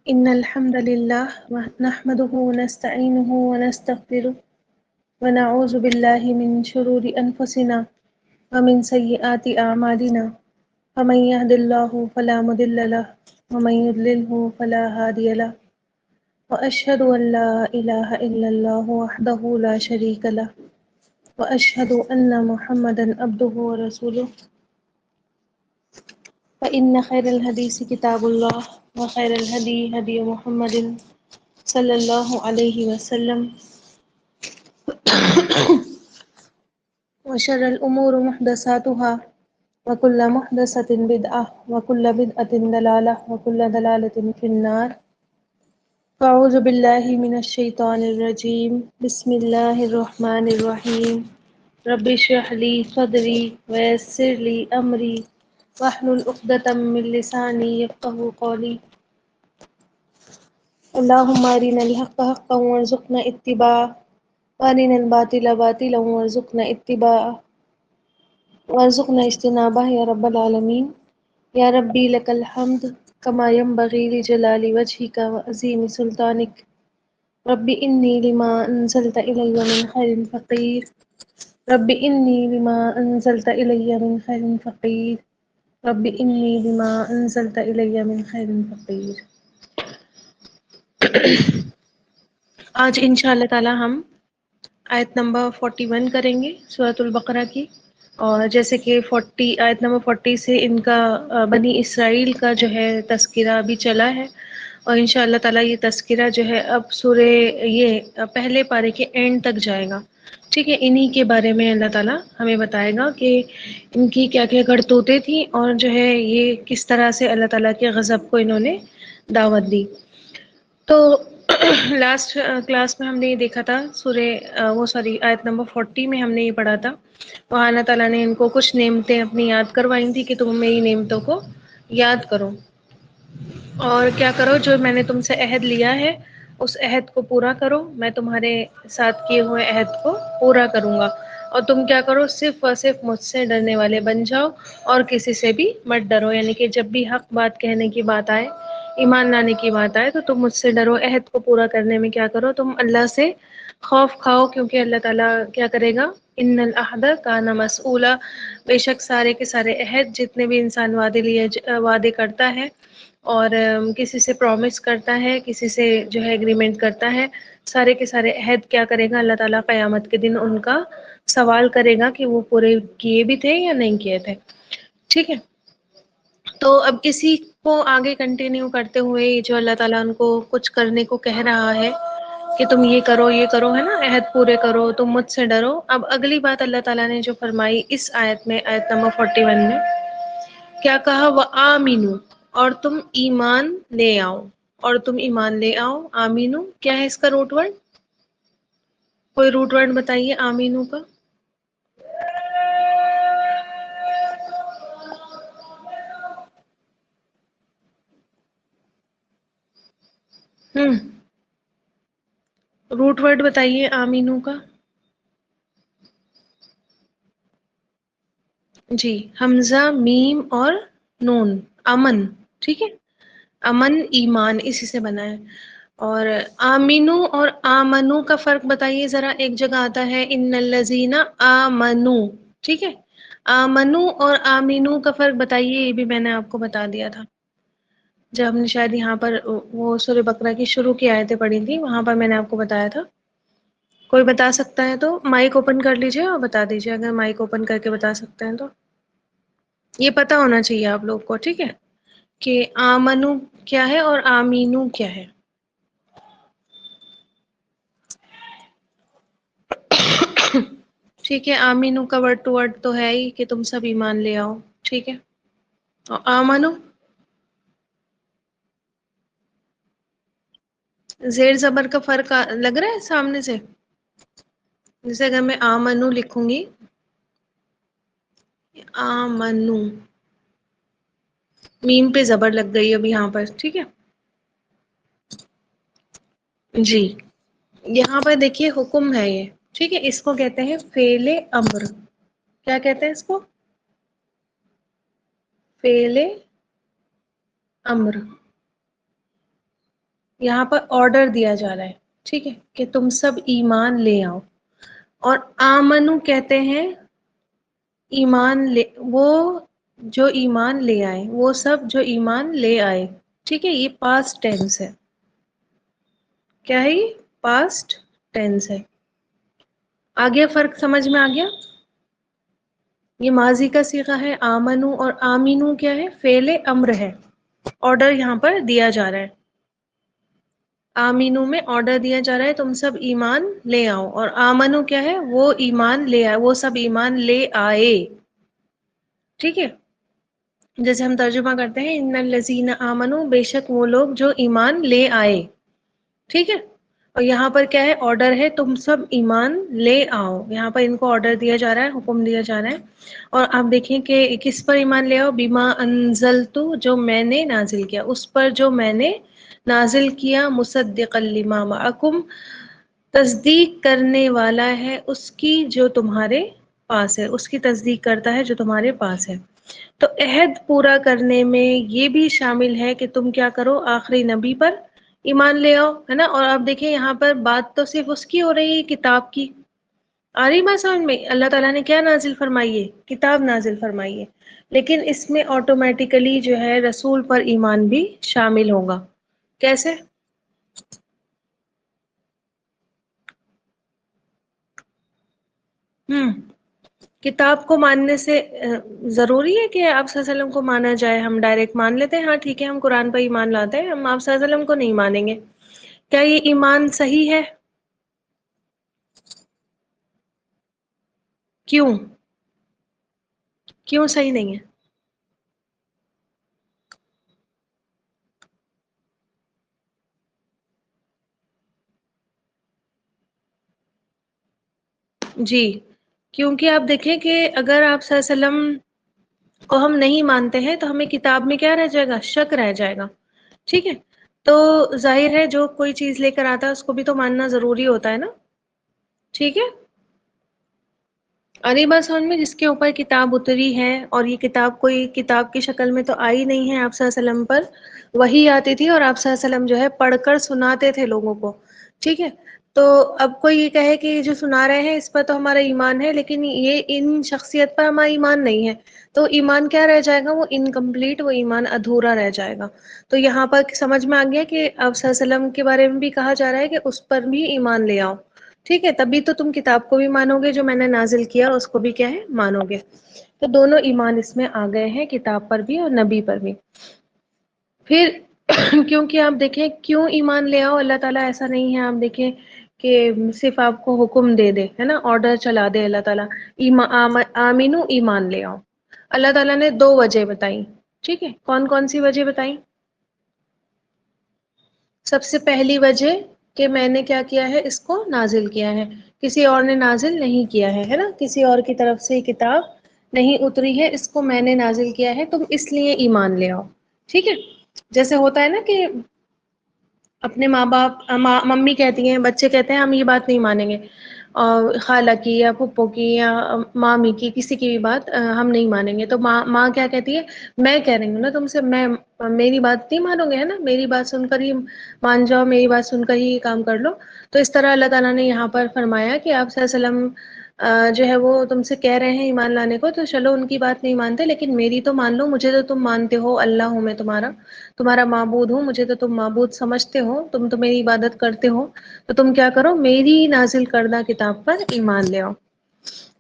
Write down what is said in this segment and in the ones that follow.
إن الحمد لله نحمده ونستعينه ونستغفره ونعوذ بالله من شرور أنفسنا ومن سيئات أعمالنا فمن يهد الله فلا مضل له ومن يضلله فلا هادي له وأشهد أن لا إله إلا الله وحده لا شريك له وأشهد أن محمدا عبده ورسوله فإن خير الحديث كتاب الله وخير الهدي هدي محمد صلى الله عليه وسلم وشر الأمور محدثاتها وكل محدثة بدعة وكل بدعة ضلالة وكل ضلالة في النار فأعوذ بالله من الشيطان الرجيم بسم الله الرحمن الرحيم رب اشرح لي صدري ويسر لي أمري واحلل عقدة من لساني يفقهوا قولي اللهم أرنا الحق حقا وارزقنا اتباعه وأرنا الباطل باطلا وارزقنا اتباعه وارزقنا اجتنابه يا رب العالمين يا ربي لك الحمد كما ينبغي لجلال وجهك وعظيم سلطانك رب إني لما أنزلت إلي من خير فقير رب إني لما أنزلت إلي من خير فقير رب إني لما أنزلت إلي من خير فقير آج انشاءاللہ تعالی ہم آیت نمبر 41 کریں گے سورۃ البقرہ کی، اور جیسے کہ آیت نمبر 40 سے ان کا بنی اسرائیل کا جو ہے تذکرہ بھی چلا ہے، اور انشاءاللہ تعالی یہ تذکرہ جو ہے اب سورہ یہ پہلے پارے کے اینڈ تک جائے گا، ٹھیک ہے۔ انہی کے بارے میں اللہ تعالیٰ ہمیں بتائے گا کہ ان کی کیا کیا کرتوتیں تھیں، اور جو ہے یہ کس طرح سے اللہ تعالیٰ کے غضب کو انہوں نے دعوت دی۔ تو لاسٹ کلاس میں ہم نے یہ دیکھا تھا آیت نمبر 40 میں ہم نے یہ پڑھا تھا، وہاں اللہ تعالیٰ نے ان کو کچھ نعمتیں اپنی یاد کروائی تھی کہ تم میری نعمتوں کو یاد کرو اور کیا کرو، جو میں نے تم سے عہد لیا ہے اس عہد کو پورا کرو، میں تمہارے ساتھ کیے ہوئے عہد کو پورا کروں گا، اور تم کیا کرو، صرف اور صرف مجھ سے ڈرنے والے بن جاؤ اور کسی سے بھی مت ڈرو، یعنی کہ جب بھی حق بات کہنے کی بات آئے، ایمان لانے کی بات آئے، تو تم مجھ سے ڈرو، عہد کو پورا کرنے میں کیا کرو، تم اللہ سے خوف کھاؤ، کیونکہ اللہ تعالیٰ کیا کرے گا، ان العہد کان مسئولا، بے شک سارے کے سارے عہد جتنے بھی انسان وعدے کرتا ہے اور کسی سے پرومس کرتا ہے، کسی سے جو ہے ایگریمنٹ کرتا ہے، سارے کے سارے عہد کیا کرے گا اللہ تعالیٰ قیامت کے دن ان کا سوال کرے گا کہ وہ پورے کیے بھی تھے یا نہیں کیے تھے، ٹھیک ہے۔ تو اب اسی کو آگے کنٹینیو کرتے ہوئے جو اللہ تعالیٰ ان کو کچھ کرنے کو کہہ رہا ہے کہ تم یہ کرو ہے نا، عہد پورے کرو، تم مجھ سے ڈرو۔ اب اگلی بات اللہ تعالیٰ نے جو فرمائی اس آیت میں، آیت نمبر 41 میں کیا کہا، وَآمِنُوا، اور تم ایمان لے آؤ، اور تم ایمان لے آؤ۔ آمینو کیا ہے اس کا روٹ ورڈ؟ کوئی روٹ ورڈ بتائیے آمینو کا۔ روٹ ورڈ بتائیے آمینو کا۔ جی، حمزہ، میم اور نون، امن، ٹھیک ہے، امن ایمان اسی سے بنا ہے۔ اور آمینو اور آمنو کا فرق بتائیے ذرا، ایک جگہ آتا ہے ان الذین آمنو، ٹھیک ہے، آمنو اور آمینو کا فرق بتائیے، یہ بھی میں نے آپ کو بتا دیا تھا جب ہم نے شاید یہاں پر وہ سورہ بقرہ کی شروع کی آیتیں پڑھی تھی، وہاں پر میں نے آپ کو بتایا تھا۔ کوئی بتا سکتا ہے تو مائک اوپن کر لیجئے اور بتا دیجئے، اگر مائک اوپن کر کے بتا سکتے ہیں تو۔ یہ پتہ ہونا چاہیے آپ لوگ کو، ٹھیک ہے، کہ آمنو کیا ہے اور آمینو کیا ہے۔ ٹھیک ہے، آمینو کا ورڈ ٹو ورڈ تو ہے ہی کہ تم سب ایمان لے آؤ، ٹھیک ہے، اور آمنو زیر زبر کا فرق لگ رہا ہے سامنے سے؟ جیسے اگر میں آمنو لکھوں گی، آمنو، میم پہ زبر لگ گئی اب یہاں پر، ٹھیک ہے جی۔ یہاں پر دیکھیے حکم ہے یہ، ٹھیک ہے، اس کو کہتے ہیں فعل امر۔ کیا کہتے ہیں اس کو؟ فعل امر۔ یہاں پر آرڈر دیا جا رہا ہے، ٹھیک ہے، کہ تم سب ایمان لے آؤ. اور آمنو کہتے ہیں ایمان لے، وہ جو ایمان لے آئے، وہ سب جو ایمان لے آئے. ٹھیک ہے، یہ پاسٹ ٹینس ہے. کیا ہے یہ؟ پاسٹ ٹینس ہے. آگے فرق سمجھ میں آ گیا؟ یہ ماضی کا صیغہ ہے آمنو، اور آمینو کیا ہے؟ فعل امر ہے. آرڈر یہاں پر دیا جا رہا ہے. آمینو میں آرڈر دیا جا رہا ہے تم سب ایمان لے آؤ، اور آمنو کیا ہے؟ وہ ایمان لے آئے، وہ سب ایمان لے آئے. ٹھیک ہے، جیسے ہم ترجمہ کرتے ہیں ان الذین آمنو، بے شک وہ لوگ جو ایمان لے آئے. ٹھیک ہے، اور یہاں پر کیا ہے؟ آرڈر ہے تم سب ایمان لے آؤ. یہاں پر ان کو آرڈر دیا جا رہا ہے، حکم دیا جا رہا ہے. اور آپ دیکھیں کہ کس پر ایمان لے آؤ؟ بما انزلتو، جو میں نے نازل کیا، اس پر جو میں نے نازل کیا. مصدقا لما معکم، تصدیق کرنے والا ہے اس کی جو تمہارے پاس ہے، اس کی تصدیق کرتا ہے جو تمہارے پاس ہے. تو عہد پورا کرنے میں یہ بھی شامل ہے کہ تم کیا کرو؟ آخری نبی پر ایمان لے آؤ، ہے نا. اور آپ دیکھیں یہاں پر بات تو صرف اس کی ہو رہی ہے، کتاب کی. آ رہی بات سمجھ میں؟ اللہ تعالیٰ نے کیا نازل فرمائی ہے؟ کتاب نازل فرمائی ہے. لیکن اس میں آٹومیٹیکلی جو ہے رسول پر ایمان بھی شامل ہوگا. کیسے؟ ہوں کتاب کو ماننے سے ضروری ہے کہ آپ صلی اللہ علیہ وسلم کو مانا جائے؟ ہم ڈائریکٹ مان لیتے ہیں، ہاں ٹھیک ہے ہم قرآن پر ایمان لاتے ہیں، ہم آپ صلی اللہ علیہ وسلم کو نہیں مانیں گے. کیا یہ ایمان صحیح ہے؟ کیوں؟ کیوں صحیح نہیں ہے؟ جی، کیونکہ آپ دیکھیں کہ اگر آپ صلی اللہ علیہ وسلم کو ہم نہیں مانتے ہیں تو ہمیں کتاب میں کیا رہ جائے گا؟ شک رہ جائے گا. ٹھیک ہے، تو ظاہر ہے جو کوئی چیز لے کر آتا ہے اس کو بھی تو ماننا ضروری ہوتا ہے نا. ٹھیک ہے، علی بات سمجھ میں؟ جس کے اوپر کتاب اتری ہے، اور یہ کتاب کوئی کتاب کی شکل میں تو آئی نہیں ہے، آپ صلی اللہ علیہ وسلم پر وحی آتی تھی اور آپ صلی اللہ علیہ وسلم جو ہے پڑھ کر سناتے تھے لوگوں کو. ٹھیک ہے، تو اب کوئی یہ کہے کہ یہ جو سنا رہے ہیں اس پر تو ہمارا ایمان ہے، لیکن یہ ان شخصیت پر ہمارا ایمان نہیں ہے، تو ایمان کیا رہ جائے گا؟ وہ انکمپلیٹ، وہ ایمان ادھورا رہ جائے گا. تو یہاں پر سمجھ میں آ گیا کہ آپ صلی اللہ علیہ وسلم کے بارے میں بھی کہا جا رہا ہے کہ اس پر بھی ایمان لے آؤ. ٹھیک ہے، تبھی تو تم کتاب کو بھی مانو گے جو میں نے نازل کیا، اس کو بھی کیا ہے؟ مانو گے. تو دونوں ایمان اس میں آ گئے ہیں، کتاب پر بھی اور نبی پر بھی. پھر کیونکہ آپ دیکھیں کیوں ایمان لے آؤ؟ اللہ تعالیٰ ایسا نہیں ہے آپ دیکھیں کہ صرف آپ کو حکم دے دے، ہے نا، آرڈر چلا دے اللہ تعالیٰ. آمینو، ایمان لے آؤ. اللہ تعالیٰ نے دو وجہ بتائی. ٹھیک ہے، کون کون سی وجہ بتائی؟ سب سے پہلی وجہ کہ میں نے کیا کیا ہے؟ اس کو نازل کیا ہے، کسی اور نے نازل نہیں کیا ہے نا. کسی اور کی طرف سے کتاب نہیں اتری ہے، اس کو میں نے نازل کیا ہے، تم اس لیے ایمان لے آؤ. ٹھیک ہے، جیسے ہوتا ہے نا کہ اپنے ماں باپ، ممی کہتی ہیں، بچے کہتے ہیں ہم یہ بات نہیں مانیں گے، اور خالہ کی یا پھپھو کی یا مامی کی، کسی کی بھی بات ہم نہیں مانیں گے. تو ماں کیا کہتی ہے؟ میں کہہ رہی ہوں نا تم سے، میں میری بات نہیں مانو گے، ہے نا، میری بات سن کر ہی مان جاؤ، میری بات سن کر ہی کام کر لو. تو اس طرح اللہ تعالیٰ نے یہاں پر فرمایا کہ آپ صلی اللہ علیہ وسلم جو ہے وہ تم سے کہہ رہے ہیں ایمان لانے کو، تو چلو ان کی بات نہیں مانتے، لیکن میری تو مان لو. مجھے تو تم مانتے ہو، اللہ ہوں میں تمہارا معبود ہوں، مجھے تو تم معبود سمجھتے ہو، تم تو میری عبادت کرتے ہو، تو تم کیا کرو؟ میری نازل کردہ کتاب پر ایمان لے آؤ.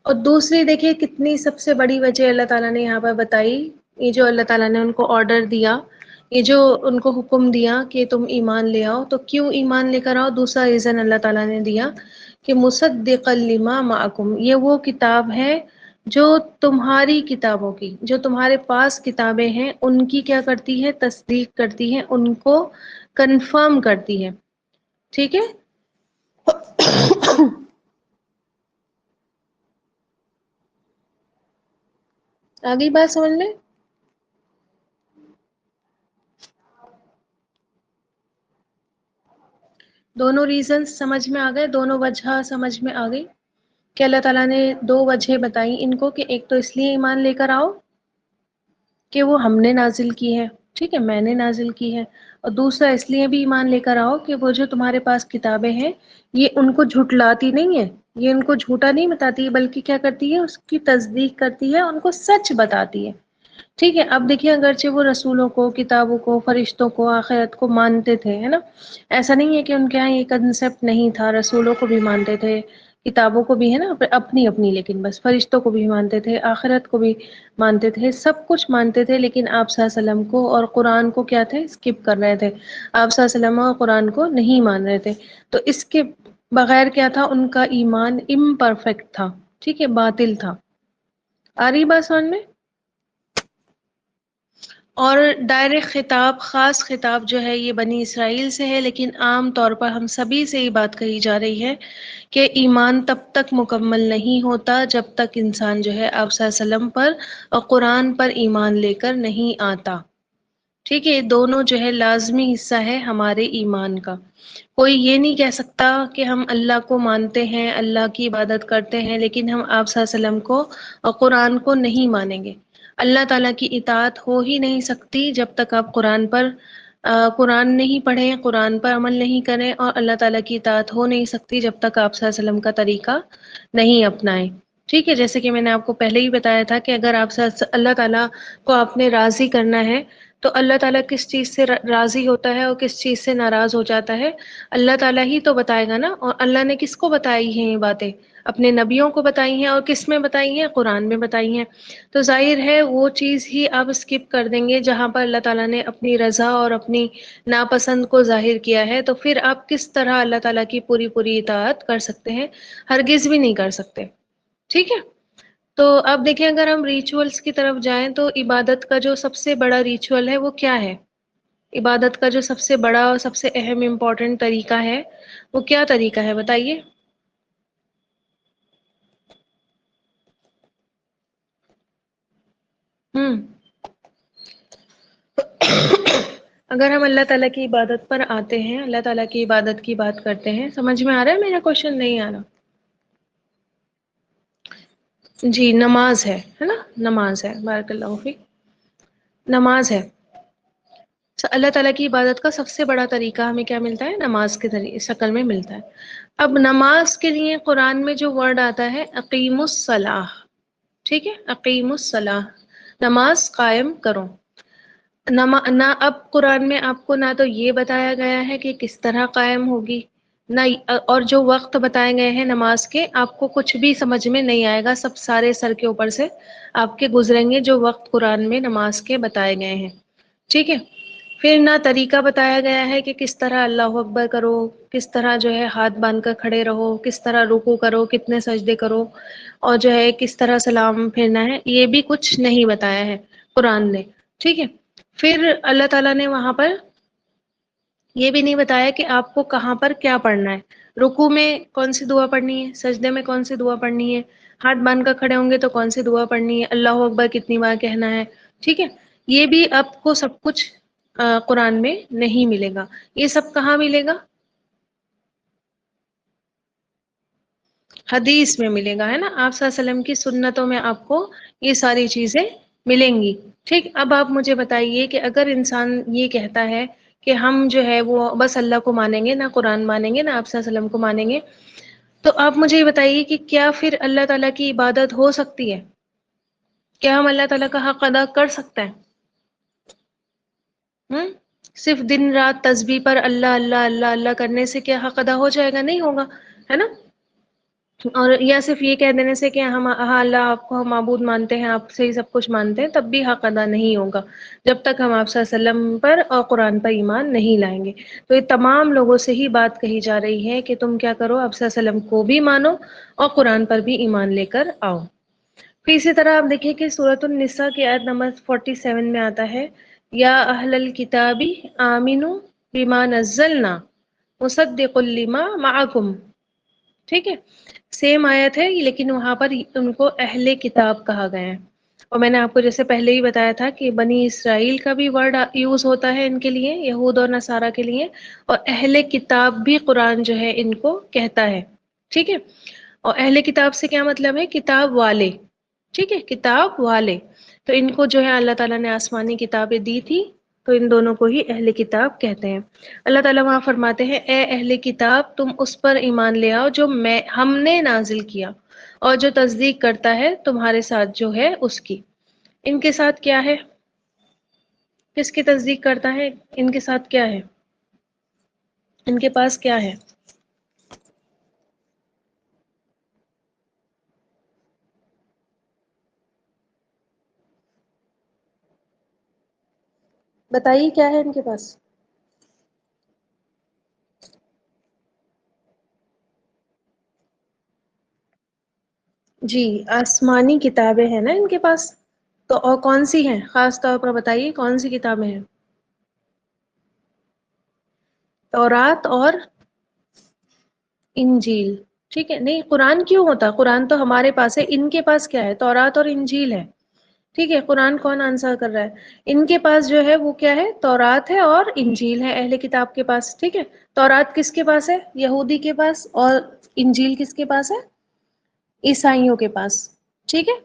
اور دوسری دیکھیے کتنی سب سے بڑی وجہ اللہ تعالیٰ نے یہاں پر بتائی. یہ جو اللہ تعالیٰ نے ان کو آرڈر دیا، یہ جو ان کو حکم دیا کہ تم ایمان لے آؤ، تو کیوں ایمان لے کر آؤ؟ دوسرا ریزن اللہ تعالیٰ نے دیا کہ مصدقا لما معکم، یہ وہ کتاب ہے جو تمہاری کتابوں کی، جو تمہارے پاس کتابیں ہیں ان کی کیا کرتی ہے؟ تصدیق کرتی ہے، ان کو کنفرم کرتی ہے. ٹھیک ہے، آگئی بات سمجھ میں؟ دونوں ریزنز سمجھ میں آ گئے، دونوں وجہ سمجھ میں آ گئی کہ اللہ تعالیٰ نے دو وجہ بتائی ان کو، کہ ایک تو اس لیے ایمان لے کر آؤ کہ وہ ہم نے نازل کی ہے، ٹھیک ہے، میں نے نازل کی ہے۔ اور دوسرا اس لیے بھی ایمان لے کر آؤ کہ وہ جو تمہارے پاس کتابیں ہیں یہ ان کو جھٹلاتی نہیں ہے، یہ ان کو جھوٹا نہیں بتاتی، بلکہ کیا کرتی ہے، اس کی تصدیق کرتی ہے، ان کو سچ بتاتی ہے۔ ٹھیک ہے، اب دیکھیے اگرچہ وہ رسولوں کو، کتابوں کو، فرشتوں کو، آخرت کو مانتے تھے، ہے نا، ایسا نہیں ہے کہ ان کے یہاں یہ کنسپٹ نہیں تھا، رسولوں کو بھی مانتے تھے، کتابوں کو بھی، ہے نا، اپنی اپنی، لیکن بس فرشتوں کو بھی مانتے تھے، آخرت کو بھی مانتے تھے، سب کچھ مانتے تھے، لیکن آپ صلی اللہ علیہ وسلم کو اور قرآن کو کیا تھے، اسکپ کر رہے تھے، آپ صلی اللہ علیہ وسلم اور قرآن کو نہیں مان رہے تھے۔ تو اس کے بغیر کیا تھا، ان کا ایمان امپرفیکٹ تھا، ٹھیک ہے، باطل تھا۔ آ رہی بات سمجھ میں؟ اور ڈائریکٹ خطاب، خاص خطاب جو ہے یہ بنی اسرائیل سے ہے، لیکن عام طور پر ہم سبھی سے یہ بات کہی جا رہی ہے کہ ایمان تب تک مکمل نہیں ہوتا جب تک انسان جو ہے آپ صلی اللہ علیہ وسلم پر اور قرآن پر ایمان لے کر نہیں آتا۔ ٹھیک ہے، یہ دونوں جو ہے لازمی حصہ ہے ہمارے ایمان کا۔ کوئی یہ نہیں کہہ سکتا کہ ہم اللہ کو مانتے ہیں، اللہ کی عبادت کرتے ہیں، لیکن ہم آپ صلی اللہ علیہ وسلم کو اور قرآن کو نہیں مانیں گے۔ اللہ تعالیٰ کی اطاعت ہو ہی نہیں سکتی جب تک آپ قرآن پر قرآن نہیں پڑھیں، قرآن پر عمل نہیں کریں، اور اللہ تعالیٰ کی اطاعت ہو نہیں سکتی جب تک آپ صلی اللہ علیہ وسلم کا طریقہ نہیں اپنائیں۔ ٹھیک ہے، جیسے کہ میں نے آپ کو پہلے ہی بتایا تھا کہ اگر آپ اللہ تعالیٰ کو آپ نے راضی کرنا ہے تو اللہ تعالیٰ کس چیز سے راضی ہوتا ہے اور کس چیز سے ناراض ہو جاتا ہے، اللہ تعالیٰ ہی تو بتائے گا نا۔ اور اللہ نے کس کو بتائی ہیں یہ باتیں؟ اپنے نبیوں کو بتائی ہیں، اور کس میں بتائی ہیں؟ قرآن میں بتائی ہیں۔ تو ظاہر ہے وہ چیز ہی آپ اسکپ کر دیں گے جہاں پر اللہ تعالیٰ نے اپنی رضا اور اپنی ناپسند کو ظاہر کیا ہے، تو پھر آپ کس طرح اللہ تعالیٰ کی پوری پوری اطاعت کر سکتے ہیں؟ ہرگز بھی نہیں کر سکتے۔ ٹھیک ہے، تو اب دیکھیں اگر ہم ریچولز کی طرف جائیں تو عبادت کا جو سب سے بڑا ریچول ہے وہ کیا ہے؟ عبادت کا جو سب سے بڑا اور سب سے اہم امپورٹنٹ طریقہ ہے وہ کیا طریقہ ہے بتائیے؟ ہم اگر ہم اللہ تعالیٰ کی عبادت پر آتے ہیں، اللہ تعالیٰ کی عبادت کی بات کرتے ہیں، سمجھ میں آ رہا ہے میرا کوشچن؟ نہیں آ رہا؟ جی، نماز ہے نا، نماز ہے، بارک اللہ فیک، نماز ہے۔ اللہ تعالیٰ کی عبادت کا سب سے بڑا طریقہ ہمیں کیا ملتا ہے؟ نماز کے شکل میں ملتا ہے۔ اب نماز کے لیے قرآن میں جو ورڈ آتا ہے اقیم الصلاح، ٹھیک ہے، اقیم الصلاح، نماز قائم کرو۔ نہ اب قرآن میں آپ کو نہ تو یہ بتایا گیا ہے کہ کس طرح قائم ہوگی، نہ اور جو وقت بتائے گئے ہیں نماز کے آپ کو کچھ بھی سمجھ میں نہیں آئے گا، سب سارے سر کے اوپر سے آپ کے گزریں گے جو وقت قرآن میں نماز کے بتائے گئے ہیں۔ ٹھیک ہے، پھر نہ طریقہ بتایا گیا ہے کہ کس طرح اللہ اکبر کرو، کس طرح جو ہے ہاتھ باندھ کر کھڑے رہو، کس طرح رکوع کرو، کتنے سجدے کرو، اور جو ہے کس طرح سلام پھیرنا ہے، یہ بھی کچھ نہیں بتایا ہے قرآن نے۔ ٹھیک ہے، پھر اللہ تعالیٰ نے وہاں پر یہ بھی نہیں بتایا کہ آپ کو کہاں پر کیا پڑھنا ہے، رکوع میں کون سی دعا پڑھنی ہے، سجدے میں کون سی دعا پڑھنی ہے، ہاتھ باندھ کر کھڑے ہوں گے تو کون سی دعا پڑھنی ہے، اللہ اکبر کتنی بار کہنا ہے۔ ٹھیک ہے، یہ بھی آپ کو سب کچھ قرآن میں نہیں ملے گا۔ یہ سب کہاں ملے گا؟ حدیث میں ملے گا، ہے نا، آپ صلی اللہ علیہ وسلم کی سنتوں میں آپ کو یہ ساری چیزیں ملیں گی۔ ٹھیک، اب آپ مجھے بتائیے کہ اگر انسان یہ کہتا ہے کہ ہم جو ہے وہ بس اللہ کو مانیں گے، نہ قرآن مانیں گے، نہ آپ صلی اللہ علیہ وسلم کو مانیں گے، تو آپ مجھے یہ بتائیے کہ کیا پھر اللہ تعالیٰ کی عبادت ہو سکتی ہے؟ کیا ہم اللہ تعالیٰ کا حق ادا کر سکتے ہیں؟ ہم صرف دن رات تسبیح پر اللہ اللہ اللہ اللہ کرنے سے کیا حق ادا ہو جائے گا؟ نہیں ہوگا، ہے نا۔ اور یا صرف یہ کہہ دینے سے کہ ہم ہاں اللہ آپ کو ہم معبود مانتے ہیں، آپ سے ہی سب کچھ مانتے ہیں، تب بھی حق ادا نہیں ہوگا جب تک ہم آپ صلی اللہ علیہ وسلم پر اور قرآن پر ایمان نہیں لائیں گے۔ تو یہ تمام لوگوں سے ہی بات کہی جا رہی ہے کہ تم کیا کرو، آپ صلی اللہ علیہ وسلم کو بھی مانو اور قرآن پر بھی ایمان لے کر آؤ۔ پھر اسی طرح آپ دیکھیں کہ سورۃ النساء کی آیت نمبر 47 میں آتا ہے یا اہل الکتاب آمنوا بما نزلنا مصدق لما معکم۔ ٹھیک ہے، سیم آیت ہے لیکن وہاں پر ان کو اہل کتاب کہا گیا ہے۔ اور میں نے آپ کو جیسے پہلے ہی بتایا تھا کہ بنی اسرائیل کا بھی ورڈ یوز ہوتا ہے ان کے لیے، یہود اور نصارہ کے لیے، اور اہل کتاب بھی قرآن جو ہے ان کو کہتا ہے۔ ٹھیک ہے، اور اہل کتاب سے کیا مطلب ہے؟ کتاب والے، ٹھیک ہے، کتاب والے۔ تو ان کو جو ہے اللہ تعالیٰ نے آسمانی کتابیں دی تھی، تو ان دونوں کو ہی اہل کتاب کہتے ہیں۔ اللہ تعالیٰ وہاں فرماتے ہیں اے اہل کتاب تم اس پر ایمان لے آؤ جو ہم نے نازل کیا، اور جو تصدیق کرتا ہے تمہارے ساتھ جو ہے اس کی۔ ان کے ساتھ کیا ہے؟ کس کی تصدیق کرتا ہے؟ ان کے ساتھ کیا ہے؟ ان کے پاس کیا ہے؟ بتائیے کیا ہے ان کے پاس؟ جی، آسمانی کتابیں ہیں نا ان کے پاس۔ تو اور کون سی ہیں؟ خاص طور پر بتائیے کون سی کتابیں ہیں؟ تورات اور انجیل۔ ٹھیک ہے، نہیں قرآن کیوں ہوتا؟ قرآن تو ہمارے پاس ہے، ان کے پاس کیا ہے؟ تورات اور انجیل ہے۔ ٹھیک ہے، قرآن کون آنسر کر رہا ہے؟ ان کے پاس جو ہے وہ کیا ہے؟ تورات ہے اور انجیل ہے اہل کتاب کے پاس۔ ٹھیک ہے، تورات کس کے پاس ہے؟ یہودی کے پاس، اور انجیل کس کے پاس ہے؟ عیسائیوں کے پاس۔ ٹھیک ہے،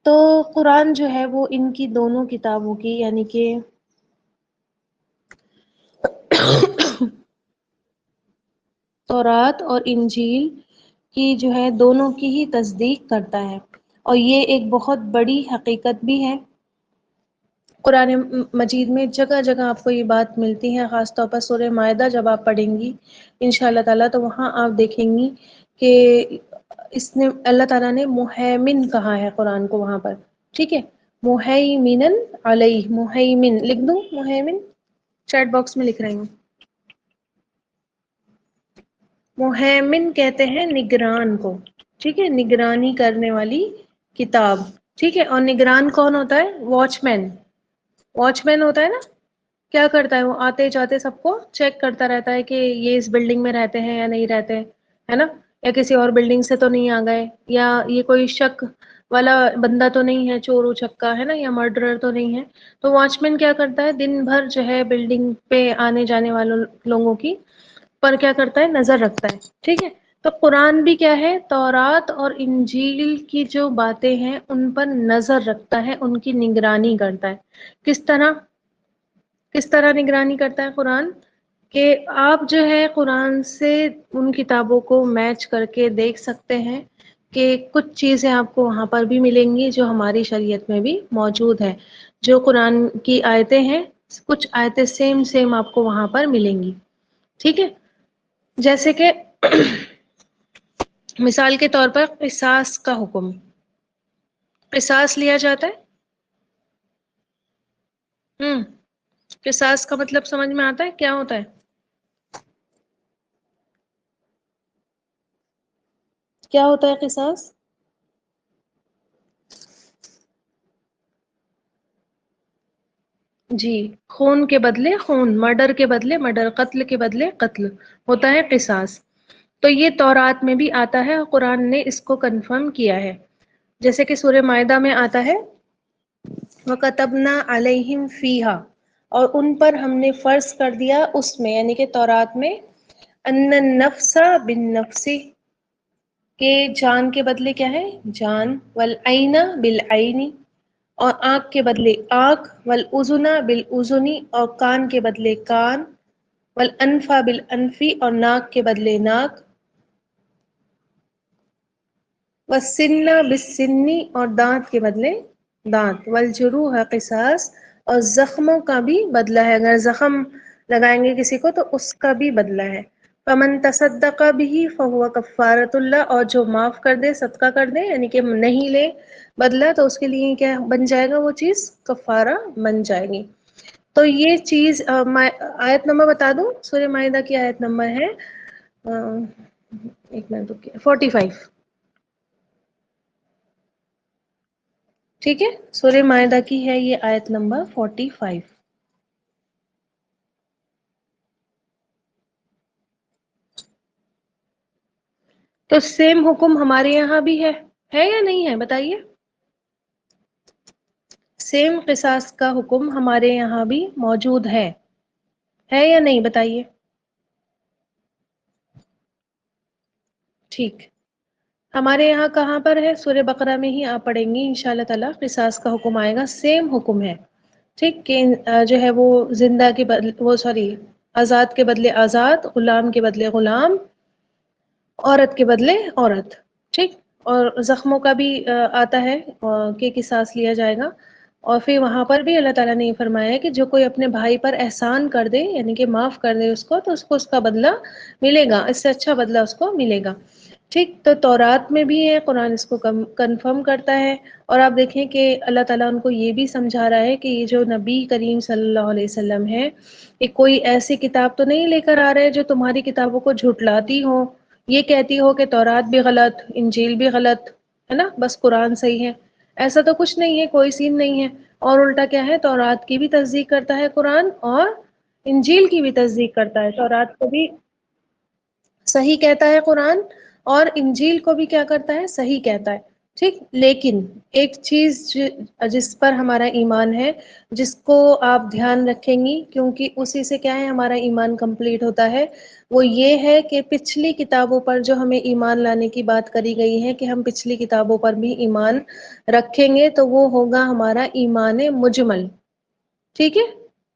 تو قرآن جو ہے وہ ان کی دونوں کتابوں کی یعنی کہ تورات اور انجیل کی جو ہے دونوں کی ہی تصدیق کرتا ہے، اور یہ ایک بہت بڑی حقیقت بھی ہے۔ قرآن مجید میں جگہ جگہ آپ کو یہ بات ملتی ہے، خاص طور پر سورہ مائدہ جب آپ پڑھیں گی انشاء اللہ تعالیٰ تو وہاں آپ دیکھیں گی کہ اس نے اللہ تعالیٰ نے مہیمن کہا ہے قرآن کو وہاں پر۔ ٹھیک ہے، مہیمنن علیہ، مہیمن لکھ دوں؟ مہیمن چیٹ باکس میں لکھ رہی ہوں۔ مہیمن کہتے ہیں نگران کو۔ ٹھیک ہے، نگرانی کرنے والی کتاب۔ ٹھیک ہے، اور نگران کون ہوتا ہے؟ واچ مین۔ واچ مین ہوتا ہے نا، کیا کرتا ہے وہ؟ آتے جاتے سب کو چیک کرتا رہتا ہے کہ یہ اس بلڈنگ میں رہتے ہیں یا نہیں رہتے، ہے نا؟ یا کسی اور بلڈنگ سے تو نہیں آ گئے، یا یہ کوئی شک والا بندہ تو نہیں ہے، چور اچکا ہے نا، یا مرڈرر تو نہیں ہے۔ تو واچ مین کیا کرتا ہے؟ دن بھر جو ہے بلڈنگ پہ آنے جانے والوں لوگوں کی پر کیا کرتا ہے؟ نظر رکھتا ہے۔ ٹھیک ہے، تو قرآن بھی کیا ہے؟ تورات اور انجیل کی جو باتیں ہیں ان پر نظر رکھتا ہے، ان کی نگرانی کرتا ہے۔ کس طرح؟ کس طرح نگرانی کرتا ہے قرآن؟ کہ آپ جو ہے قرآن سے ان کتابوں کو میچ کر کے دیکھ سکتے ہیں کہ کچھ چیزیں آپ کو وہاں پر بھی ملیں گی جو ہماری شریعت میں بھی موجود ہے۔ جو قرآن کی آیتیں ہیں، کچھ آیتیں سیم سیم آپ کو وہاں پر ملیں گی۔ ٹھیک ہے، جیسے کہ مثال کے طور پر قصاص کا حکم، قصاص لیا جاتا ہے۔ قصاص کا مطلب سمجھ میں آتا ہے کیا ہوتا ہے؟ کیا ہوتا ہے قصاص؟ جی، خون کے بدلے خون، مرڈر کے بدلے مرڈر، قتل کے بدلے قتل ہوتا ہے قصاص۔ تو یہ تورات میں بھی آتا ہے اور قرآن نے اس کو کنفرم کیا ہے، جیسے کہ سورہ مائدہ میں آتا ہے وَكَتَبْنَا عَلَيْهِمْ فِيهَا، اور ان پر ہم نے فرض کر دیا اس میں یعنی کہ تورات میں، ان النفس بالنفس، کہ جان کے بدلے کیا ہے؟ جان، والعین بالعین، اور آنکھ کے بدلے آنکھ، والاذن بالاذن، اور کان کے بدلے کان، والانف بالانف، اور ناک کے بدلے ناک، والسن بالسن، اور دانت کے بدلے دانت، والجروح قصاص، اور زخموں کا بھی بدلہ ہے، اگر زخم لگائیں گے کسی کو تو اس کا بھی بدلہ ہے۔ فمن تصدق به فهو کفارۃ اللہ، اور جو معاف کر دے، صدقہ کر دے یعنی کہ نہیں لے بدلہ، تو اس کے لیے کیا بن جائے گا؟ وہ چیز کفارہ بن جائے گی۔ تو یہ چیز آیت نمبر بتا دوں؟ سورہ مائدہ کی آیت نمبر ہے ایک منٹ رکیے، 45۔ ٹھیک ہے، سورہ مائدہ کی ہے یہ آیت نمبر 45۔ تو سیم حکم ہمارے یہاں بھی ہے یا نہیں ہے؟ بتائیے، سیم قصاص کا حکم ہمارے یہاں بھی موجود ہے یا نہیں؟ بتائیے۔ ٹھیک، ہمارے یہاں کہاں پر ہے؟ سورہ بقرہ میں ہی آپ پڑھیں گی انشاءاللہ تعالی، قصاص کا حکم آئے گا، سیم حکم ہے۔ ٹھیک کہ جو ہے وہ زندہ کے بدلے وہ سوری آزاد کے بدلے آزاد، غلام کے بدلے غلام، عورت کے بدلے عورت. ٹھیک. اور زخموں کا بھی آتا ہے کہ قصاص لیا جائے گا. اور پھر وہاں پر بھی اللہ تعالیٰ نے یہ فرمایا ہے کہ جو کوئی اپنے بھائی پر احسان کر دے یعنی کہ معاف کر دے اس کو تو اس کو اس کا بدلہ ملے گا، اس سے اچھا بدلہ اس کو ملے گا. ٹھیک. تو تورات میں بھی ہے، قرآن اس کو کنفرم کرتا ہے. اور آپ دیکھیں کہ اللہ تعالیٰ ان کو یہ بھی سمجھا رہا ہے کہ یہ جو نبی کریم صلی اللہ علیہ وسلم ہے کہ کوئی ایسی کتاب تو نہیں لے کر آ رہے جو تمہاری کتابوں کو جھٹلاتی ہو، یہ کہتی ہو کہ تورات بھی غلط، انجیل بھی غلط ہے نا، بس قرآن صحیح ہے. ایسا تو کچھ نہیں ہے، کوئی سین نہیں ہے. اور الٹا کیا ہے، تورات کی بھی تصدیق کرتا ہے قرآن اور انجیل کی بھی تصدیق کرتا ہے. تورات کو بھی صحیح کہتا ہے قرآن اور انجیل کو بھی کیا کرتا ہے، صحیح کہتا ہے. ٹھیک. لیکن ایک چیز جس پر ہمارا ایمان ہے، جس کو آپ دھیان رکھیں گی کیونکہ اسی سے کیا ہے ہمارا ایمان کمپلیٹ ہوتا ہے، وہ یہ ہے کہ پچھلی کتابوں پر جو ہمیں ایمان لانے کی بات کری گئی ہے کہ ہم پچھلی کتابوں پر بھی ایمان رکھیں گے تو وہ ہوگا ہمارا ایمان مجمل. ٹھیک ہے.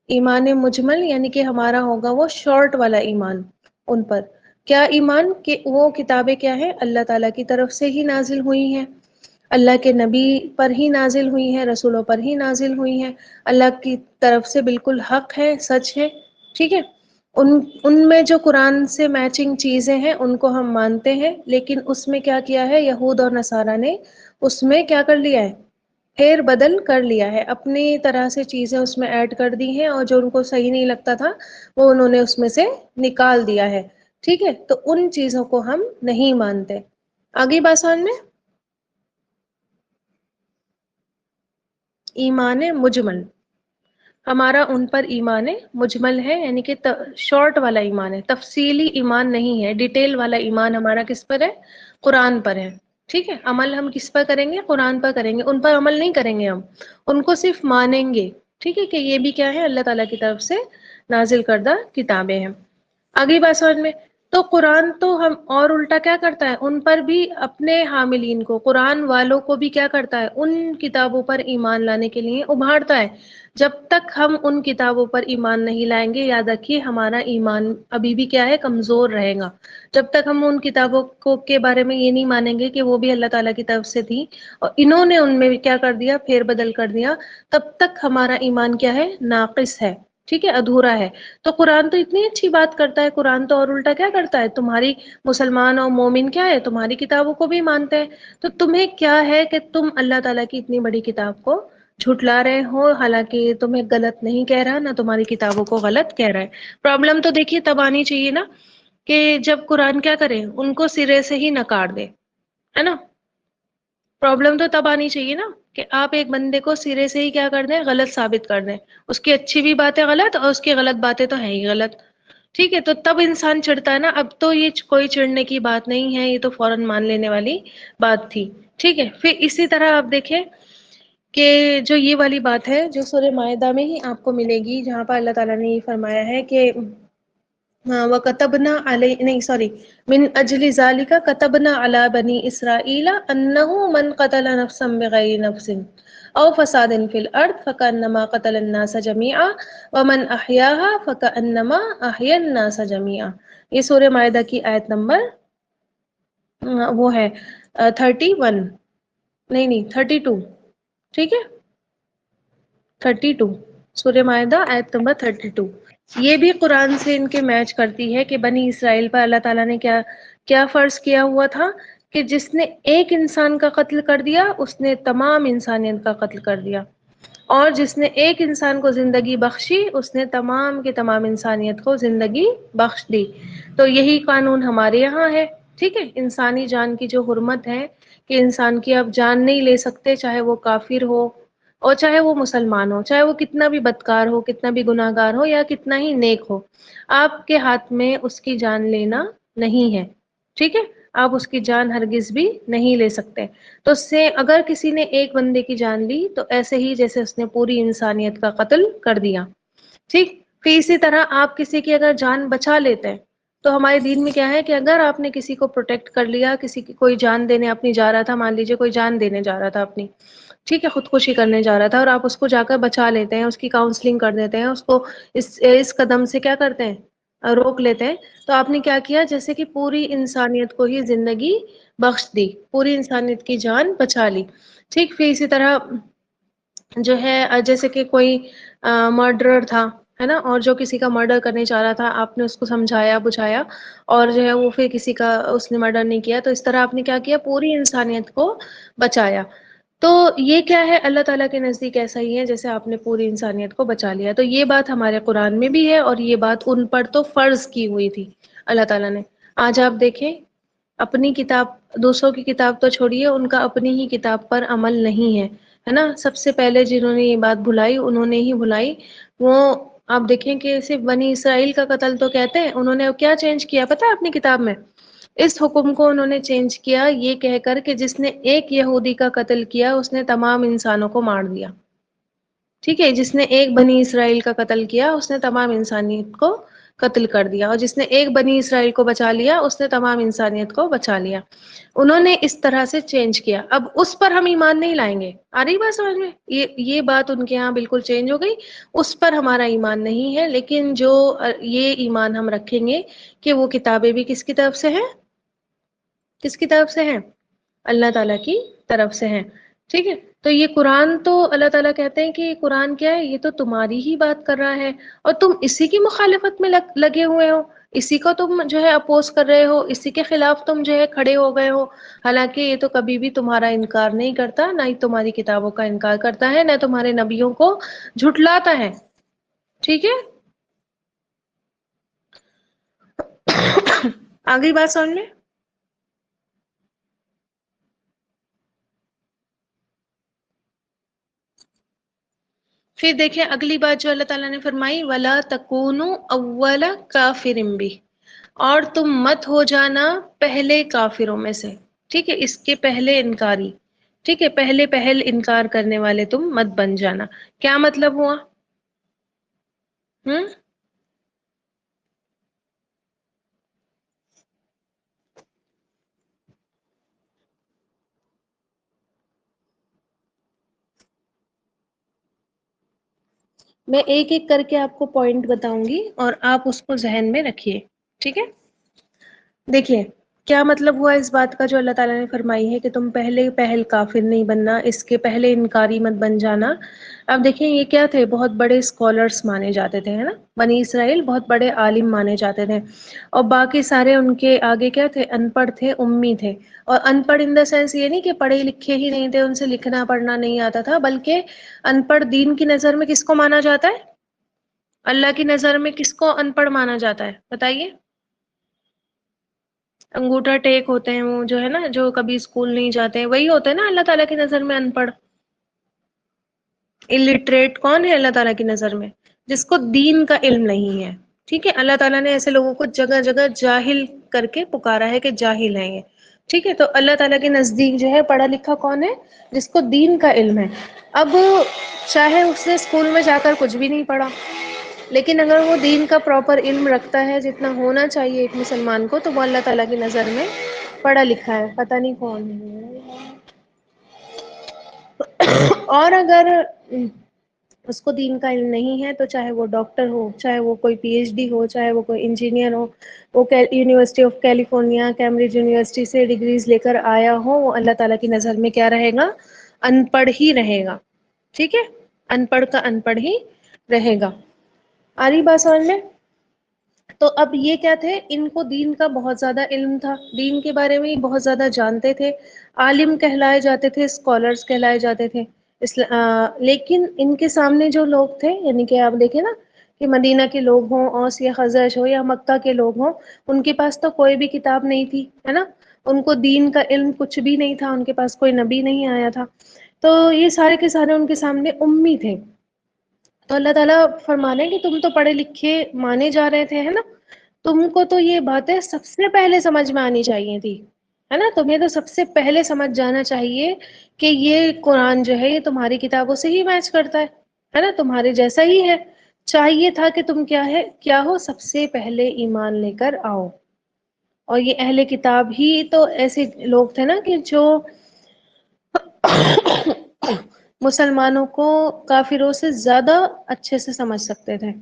ایمان مجمل یعنی کہ ہمارا ہوگا وہ شارٹ والا ایمان ان پر. کیا ایمان کہ وہ کتابیں کیا ہے، اللہ تعالیٰ کی طرف سے ہی نازل ہوئی ہیں، اللہ کے نبی پر ہی نازل ہوئی ہیں، رسولوں پر ہی نازل ہوئی ہیں، اللہ کی طرف سے بالکل حق ہے، سچ ہے. ٹھیک ہے. ان میں جو قرآن سے میچنگ چیزیں ہیں ان کو ہم مانتے ہیں، لیکن اس میں کیا کیا ہے یہود اور نصارہ نے، اس میں کیا کر لیا ہے، پھیر بدل کر لیا ہے، اپنی طرح سے چیزیں اس میں ایڈ کر دی ہیں اور جو ان کو صحیح نہیں لگتا تھا وہ انہوں نے اس میں سے نکال دیا ہے. ٹھیک ہے. تو ان چیزوں کو ہم نہیں مانتے. آگے بات سمجھ میں. ایمان مجمل ہمارا ان پر ایمان مجمل ہے یعنی کہ شارٹ والا ایمان ہے، تفصیلی ایمان نہیں ہے. ڈیٹیل والا ایمان ہمارا کس پر ہے، قرآن پر ہے. ٹھیک ہے. عمل ہم کس پر کریں گے، قرآن پر کریں گے، ان پر عمل نہیں کریں گے، ہم ان کو صرف مانیں گے. ٹھیک ہے. کہ یہ بھی کیا ہے، اللہ تعالیٰ کی طرف سے نازل کردہ کتابیں ہیں. اگلی بات سمجھ میں. تو قرآن تو ہم اور الٹا کیا کرتا ہے، ان پر بھی اپنے حاملین کو، قرآن والوں کو بھی کیا کرتا ہے، ان کتابوں پر ایمان لانے کے لیے ابھارتا ہے. جب تک ہم ان کتابوں پر ایمان نہیں لائیں گے، یاد رکھیے ہمارا ایمان ابھی بھی کیا ہے، کمزور رہے گا. جب تک ہم ان کتابوں کو کے بارے میں یہ نہیں مانیں گے کہ وہ بھی اللہ تعالیٰ کی طرف سے تھی اور انہوں نے ان میں بھی کیا کر دیا، پھیر بدل کر دیا، تب تک ہمارا ایمان کیا ہے، ناقص ہے. ٹھیک ہے، ادھورا ہے. تو قرآن تو اتنی اچھی بات کرتا ہے، قرآن تو اور الٹا کیا کرتا ہے، تمہاری مسلمان اور مومن کیا ہے، تمہاری کتابوں کو بھی مانتے ہیں. تو تمہیں کیا ہے کہ تم اللہ تعالیٰ کی اتنی بڑی کتاب کو جھٹلا رہے ہو، حالانکہ تمہیں غلط نہیں کہہ رہا، نہ تمہاری کتابوں کو غلط کہہ رہا ہے. پرابلم تو دیکھیے تب آنی چاہیے نا کہ جب قرآن کیا کرے، ان کو سرے سے ہی نکار دے، ہے نا. پرابلم تو تب آنی چاہیے نا کہ آپ ایک بندے کو سرے سے ہی کیا کر دیں، غلط ثابت کر دیں. اس کی اچھی بھی باتیں غلط اور اس کی غلط باتیں تو ہیں ہی غلط. ٹھیک ہے. تو تب انسان چڑھتا ہے نا. اب تو یہ کوئی چڑھنے کی بات نہیں ہے، یہ تو فوراً مان لینے والی بات تھی. ٹھیک ہے. پھر اسی طرح آپ دیکھیں کہ جو یہ والی بات ہے جو سورہ مائدہ میں ہی آپ کو ملے گی، جہاں پر اللہ تعالیٰ نے یہ فرمایا ہے کہ وَكَتَبْنَا عَلَيْهِ نہیں سوری من اجل ذالک كتبنا على بني اسرائیل انه من قتل نفسا بغیر نفس او فساد فی الارض فکانما قتل الناس جميعا ومن احیاها فکانما احیا الناس جميعا. یہ سورہ مائدہ کی آیت نمبر وہ ہے 31 نہیں 32. ٹھیک ہے. 32 سورہ مائدہ آیت نمبر 32. یہ بھی قرآن سے ان کے میچ کرتی ہے کہ بنی اسرائیل پر اللہ تعالیٰ نے کیا فرض کیا ہوا تھا کہ جس نے ایک انسان کا قتل کر دیا اس نے تمام انسانیت کا قتل کر دیا، اور جس نے ایک انسان کو زندگی بخشی اس نے تمام کے تمام انسانیت کو زندگی بخش دی. تو یہی قانون ہمارے یہاں ہے. ٹھیک ہے. انسانی جان کی جو حرمت ہے کہ انسان کی آپ جان نہیں لے سکتے، چاہے وہ کافر ہو اور چاہے وہ مسلمان ہو، چاہے وہ کتنا بھی بدکار ہو، کتنا بھی گناہ گار ہو یا کتنا ہی نیک ہو، آپ کے ہاتھ میں اس کی جان لینا نہیں ہے. ٹھیک ہے. آپ اس کی جان ہرگز بھی نہیں لے سکتے. تو اس سے اگر کسی نے ایک بندے کی جان لی تو ایسے ہی جیسے اس نے پوری انسانیت کا قتل کر دیا. ٹھیک. پھر اسی طرح آپ کسی کی اگر جان بچا لیتے ہیں تو ہمارے دین میں کیا ہے کہ اگر آپ نے کسی کو پروٹیکٹ کر لیا، کسی کی کوئی جان دینے اپنی جا رہا تھا، مان لیجیے کوئی جان دینے جا رہا تھا اپنی، ٹھیک ہے، خودکشی کرنے جا رہا تھا اور آپ اس کو جا کر بچا لیتے ہیں، اس کی کاؤنسلنگ کر دیتے ہیں، اس کو اس قدم سے کیا کرتے ہیں، روک لیتے ہیں. تو آپ نے کیا کیا، جیسے کہ پوری انسانیت کو ہی زندگی بخش دی، پوری انسانیت کی جان بچا لی. ٹھیک، پھر اسی طرح جو ہے جیسے کہ کوئی مرڈرر تھا، ہے نا، اور جو کسی کا مرڈر کرنے چاہ رہا تھا، آپ نے اس کو سمجھایا بجھایا اور جو ہے وہ پھر کسی کا اس نے مرڈر نہیں کیا، تو اس طرح آپ نے کیا کیا، پوری انسانیت کو بچایا. تو یہ کیا ہے، اللہ تعالیٰ کے نزدیک ایسا ہی ہے جیسے آپ نے پوری انسانیت کو بچا لیا. تو یہ بات ہمارے قرآن میں بھی ہے اور یہ بات ان پر تو فرض کی ہوئی تھی اللہ تعالیٰ نے. آج آپ دیکھیں اپنی کتاب، دوسروں کی کتاب تو چھوڑیے، ان کا اپنی ہی کتاب پر عمل نہیں ہے، ہے نا. سب سے پہلے جنہوں نے یہ بات بھلائی انہوں نے ہی بھلائی. وہ آپ دیکھیں کہ صرف بنی اسرائیل کا قتل تو کہتے ہیں، انہوں نے کیا چینج کیا پتا ہے اپنی کتاب میں؟ اس حکم کو انہوں نے چینج کیا یہ کہہ کر کہ جس نے ایک یہودی کا قتل کیا اس نے تمام انسانوں کو مار دیا. ٹھیک ہے، جس نے ایک بنی اسرائیل کا قتل کیا اس نے تمام انسانیت کو قتل کر دیا، اور جس نے ایک بنی اسرائیل کو بچا لیا اس نے تمام انسانیت کو بچا لیا. انہوں نے اس طرح سے چینج کیا. اب اس پر ہم ایمان نہیں لائیں گے، آ رہی بات سمجھ میں؟ یہ بات ان کے یہاں بالکل چینج ہو گئی، اس پر ہمارا ایمان نہیں ہے. لیکن جو یہ ایمان ہم رکھیں گے کہ وہ کتابیں بھی کس کی طرف سے ہیں، کس کی طرف سے ہیں، اللہ تعالیٰ کی طرف سے ہیں. ٹھیک ہے، تو یہ قرآن تو اللہ تعالیٰ کہتے ہیں کہ یہ قرآن کیا ہے، یہ تو تمہاری ہی بات کر رہا ہے اور تم اسی کی مخالفت میں لگے ہوئے ہو، اسی کو تم جو ہے اپوز کر رہے ہو، اسی کے خلاف تم جو ہے کھڑے ہو گئے ہو. حالانکہ یہ تو کبھی بھی تمہارا انکار نہیں کرتا، نہ ہی تمہاری کتابوں کا انکار کرتا ہے، نہ تمہارے نبیوں کو جھٹلاتا ہے. ٹھیک ہے، آگئی بات سمجھ میں؟ پھر دیکھیں اگلی بات جو اللہ تعالیٰ نے فرمائی، وَلَا تَكُونُوا أَوَّلَ كَافِرٍ بِهِ، اور تم مت ہو جانا پہلے کافروں میں سے. ٹھیک ہے، اس کے پہلے انکاری، ٹھیک ہے، پہلے پہل انکار کرنے والے تم مت بن جانا. کیا مطلب ہوا؟ ہم میں ایک ایک کر کے آپ کو پوائنٹ بتاؤں گی اور آپ اس کو ذہن میں رکھیے. ٹھیک ہے، دیکھیے کیا مطلب ہوا اس بات کا جو اللہ تعالیٰ نے فرمائی ہے کہ تم پہلے پہل کافر نہیں بننا، اس کے پہلے انکاری مت بن جانا. اب دیکھیں یہ کیا تھے، بہت بڑے اسکالرس مانے جاتے تھے، ہے نا، بنی اسرائیل بہت بڑے عالم مانے جاتے تھے، اور باقی سارے ان کے آگے کیا تھے، ان پڑھ تھے، امی تھے. اور ان پڑھ ان دا سینس یہ نہیں کہ پڑھے لکھے ہی نہیں تھے، ان سے لکھنا پڑھنا نہیں آتا تھا، بلکہ ان پڑھ دین کی نظر میں کس کو مانا جاتا ہے، اللہ کی نظر میں کس کو ان پڑھ مانا جاتا ہے بتائیے؟ انگوٹھا ٹیک ہوتے ہیں وہ جو ہے نا، جو کبھی اسکول نہیں جاتے ہیں، وہی ہوتے ہیں نا اللہ تعالیٰ کی نظر میں ان پڑھ. الٹریٹ کون ہے اللہ تعالیٰ کی نظر میں؟ جس کو دین کا علم نہیں ہے. ٹھیک ہے، اللہ تعالیٰ نے ایسے لوگوں کو جگہ جگہ جاہل کر کے پکارا ہے کہ جاہل ہیں یہ. ٹھیک ہے، تو اللہ تعالیٰ کے نزدیک جو ہے پڑھا لکھا کون ہے، جس کو دین کا علم ہے. اب چاہے اس نے اسکول میں جا کر کچھ بھی نہیں پڑھا، لیکن اگر وہ دین کا پراپر علم رکھتا ہے جتنا ہونا چاہیے ایک مسلمان کو، تو وہ اللہ تعالیٰ کی نظر میں پڑھا لکھا ہے. پتہ نہیں کون ہے. اور اگر اس کو دین کا علم نہیں ہے تو چاہے وہ ڈاکٹر ہو، چاہے وہ کوئی پی ایچ ڈی ہو، چاہے وہ کوئی انجینئر ہو، وہ university of California, Cambridge university سے ڈگریز لے کر آیا ہو، وہ اللہ تعالیٰ کی نظر میں کیا رہے گا، ان پڑھ ہی رہے گا. ٹھیک ہے، ان پڑھ کا ان پڑھ ہی رہے گا. آ رہی بات سمجھ میں؟ تو اب یہ کیا تھے، ان کو دین کا بہت زیادہ علم تھا، دین کے بارے میں بہت زیادہ جانتے تھے، عالم کہلائے جاتے تھے، اسکالرس کہلائے جاتے تھے. لیکن ان کے سامنے جو لوگ تھے، یعنی کہ آپ دیکھیں نا کہ مدینہ کے لوگ ہوں، اوس یا خزرج ہو یا مکہ کے لوگ ہوں، ان کے پاس تو کوئی بھی کتاب نہیں تھی، ہے نا، ان کو دین کا علم کچھ بھی نہیں تھا، ان کے پاس کوئی نبی نہیں آیا تھا. تو یہ سارے کے سارے ان کے سامنے امی تھے. تو اللہ تعالیٰ فرمانے کہ تم تو پڑھے لکھے مانے جا رہے تھے، ہے نا، تم کو تو یہ باتیں سب سے پہلے سمجھ میں آنی چاہیے تھی، ہے نا، تمہیں تو سب سے پہلے سمجھ جانا چاہیے کہ یہ قرآن جو ہے یہ تمہاری کتابوں سے ہی میچ کرتا ہے نا، تمہارے جیسا ہی ہے. چاہیے تھا کہ تم کیا ہے، کیا ہو، سب سے پہلے ایمان لے کر آؤ. اور یہ اہل کتاب ہی تو ایسے لوگ تھے نا کہ جو مسلمانوں کو کافروں سے زیادہ اچھے سے سمجھ سکتے تھے۔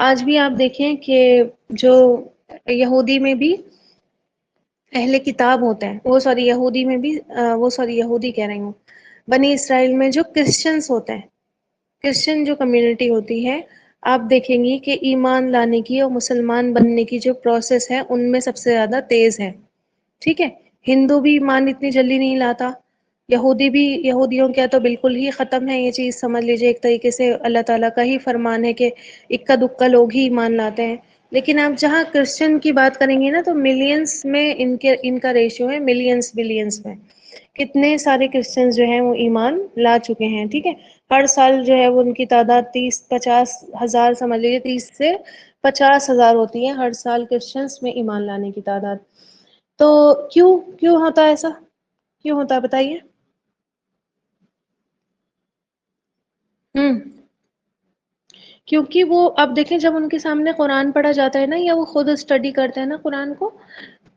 آج بھی آپ دیکھیں کہ جو یہودی میں بھی اہل کتاب ہوتے ہیں، وہ سوری یہودی میں بھی یہودی کہہ رہی ہوں، بنی اسرائیل میں جو کرسچنز ہوتے ہیں، کرسچن جو کمیونٹی ہوتی ہے، آپ دیکھیں گی کہ ایمان لانے کی اور مسلمان بننے کی جو پروسیس ہے ان میں سب سے زیادہ تیز ہے۔ ٹھیک ہے، ہندو بھی ایمان اتنی جلدی نہیں لاتا، یہودی بھی، یہودیوں کیا تو بالکل ہی ختم ہے یہ چیز، سمجھ لیجئے ایک طریقے سے اللہ تعالیٰ کا ہی فرمان ہے کہ اکا دکا لوگ ہی ایمان لاتے ہیں۔ لیکن آپ جہاں کرسچن کی بات کریں گے نا تو ملینز میں ان کا ریشیو ہے، ملینز بلینز میں کتنے سارے کرسچنز جو ہیں وہ ایمان لا چکے ہیں۔ ٹھیک ہے، ہر سال جو ہے وہ ان کی تعداد 30-50 ہزار، سمجھ لیجیے 30 سے 50 ہزار ہوتی ہے ہر سال کرسچنس میں ایمان لانے کی تعداد۔ تو کیوں ہوتا ہے ایسا؟ کیوں ہوتا ہے بتائیے؟ ہوں کیونکہ وہ اب دیکھیں جب ان کے سامنے قرآن پڑھا جاتا ہے نا، یا وہ خود اسٹڈی کرتے ہیں نا قرآن کو،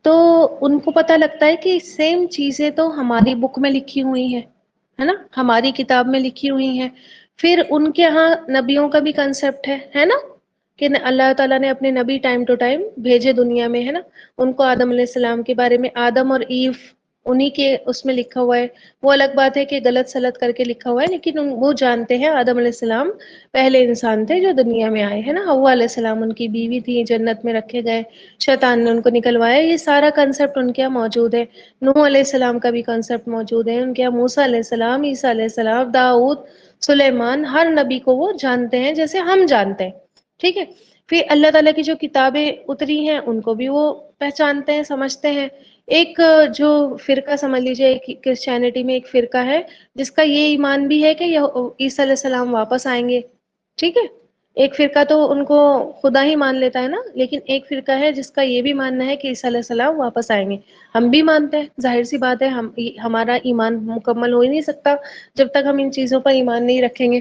تو ان کو پتہ لگتا ہے کہ سیم چیزیں تو ہماری بک میں لکھی ہوئی ہیں، ہے نا، ہماری کتاب میں لکھی ہوئی ہیں۔ پھر ان کے ہاں نبیوں کا بھی کنسپٹ ہے نا، کہ اللہ تعالیٰ نے اپنے نبی ٹائم ٹو ٹائم بھیجے دنیا میں، ہے نا، ان کو آدم علیہ السلام کے بارے میں، آدم اور ایو انہی کے اس میں لکھا ہوا ہے۔ وہ الگ بات ہے کہ غلط سلط کر کے لکھا ہوا ہے، لیکن وہ جانتے ہیں آدم علیہ السلام پہلے انسان تھے جو دنیا میں آئے، ہے نا، حوا علیہ السلام ان کی بیوی تھی، جنت میں رکھے گئے، شیطان نے ان کو نکلوایا، یہ سارا کنسپٹ ان کے یہاں موجود ہے۔ نوح علیہ السلام کا بھی کنسپٹ موجود ہے ان کے یہاں، موسیٰ علیہ السلام، عیسیٰ علیہ السلام، داؤد، سلیمان، ہر نبی کو وہ جانتے ہیں جیسے ہم جانتے ہیں۔ ٹھیک ہے، پھر اللہ تعالیٰ کی جو کتابیں اتری ہیں ان کو بھی وہ پہچانتے ہیں، سمجھتے ہیں۔ ایک جو فرقہ سمجھ لیجیے، ایک کرسچینٹی میں ایک فرقہ ہے جس کا یہ ایمان بھی ہے کہ عیسیٰ علیہ السلام واپس آئیں گے۔ ٹھیک ہے، ایک فرقہ تو ان کو خدا ہی مان لیتا ہے نا، لیکن ایک فرقہ ہے جس کا یہ بھی ماننا ہے کہ عیسیٰ علیہ السلام واپس آئیں گے۔ ہم بھی مانتے ہیں، ظاہر سی بات ہے، ہمارا ایمان مکمل ہو ہی نہیں سکتا جب تک ہم ان چیزوں پر ایمان نہیں رکھیں گے۔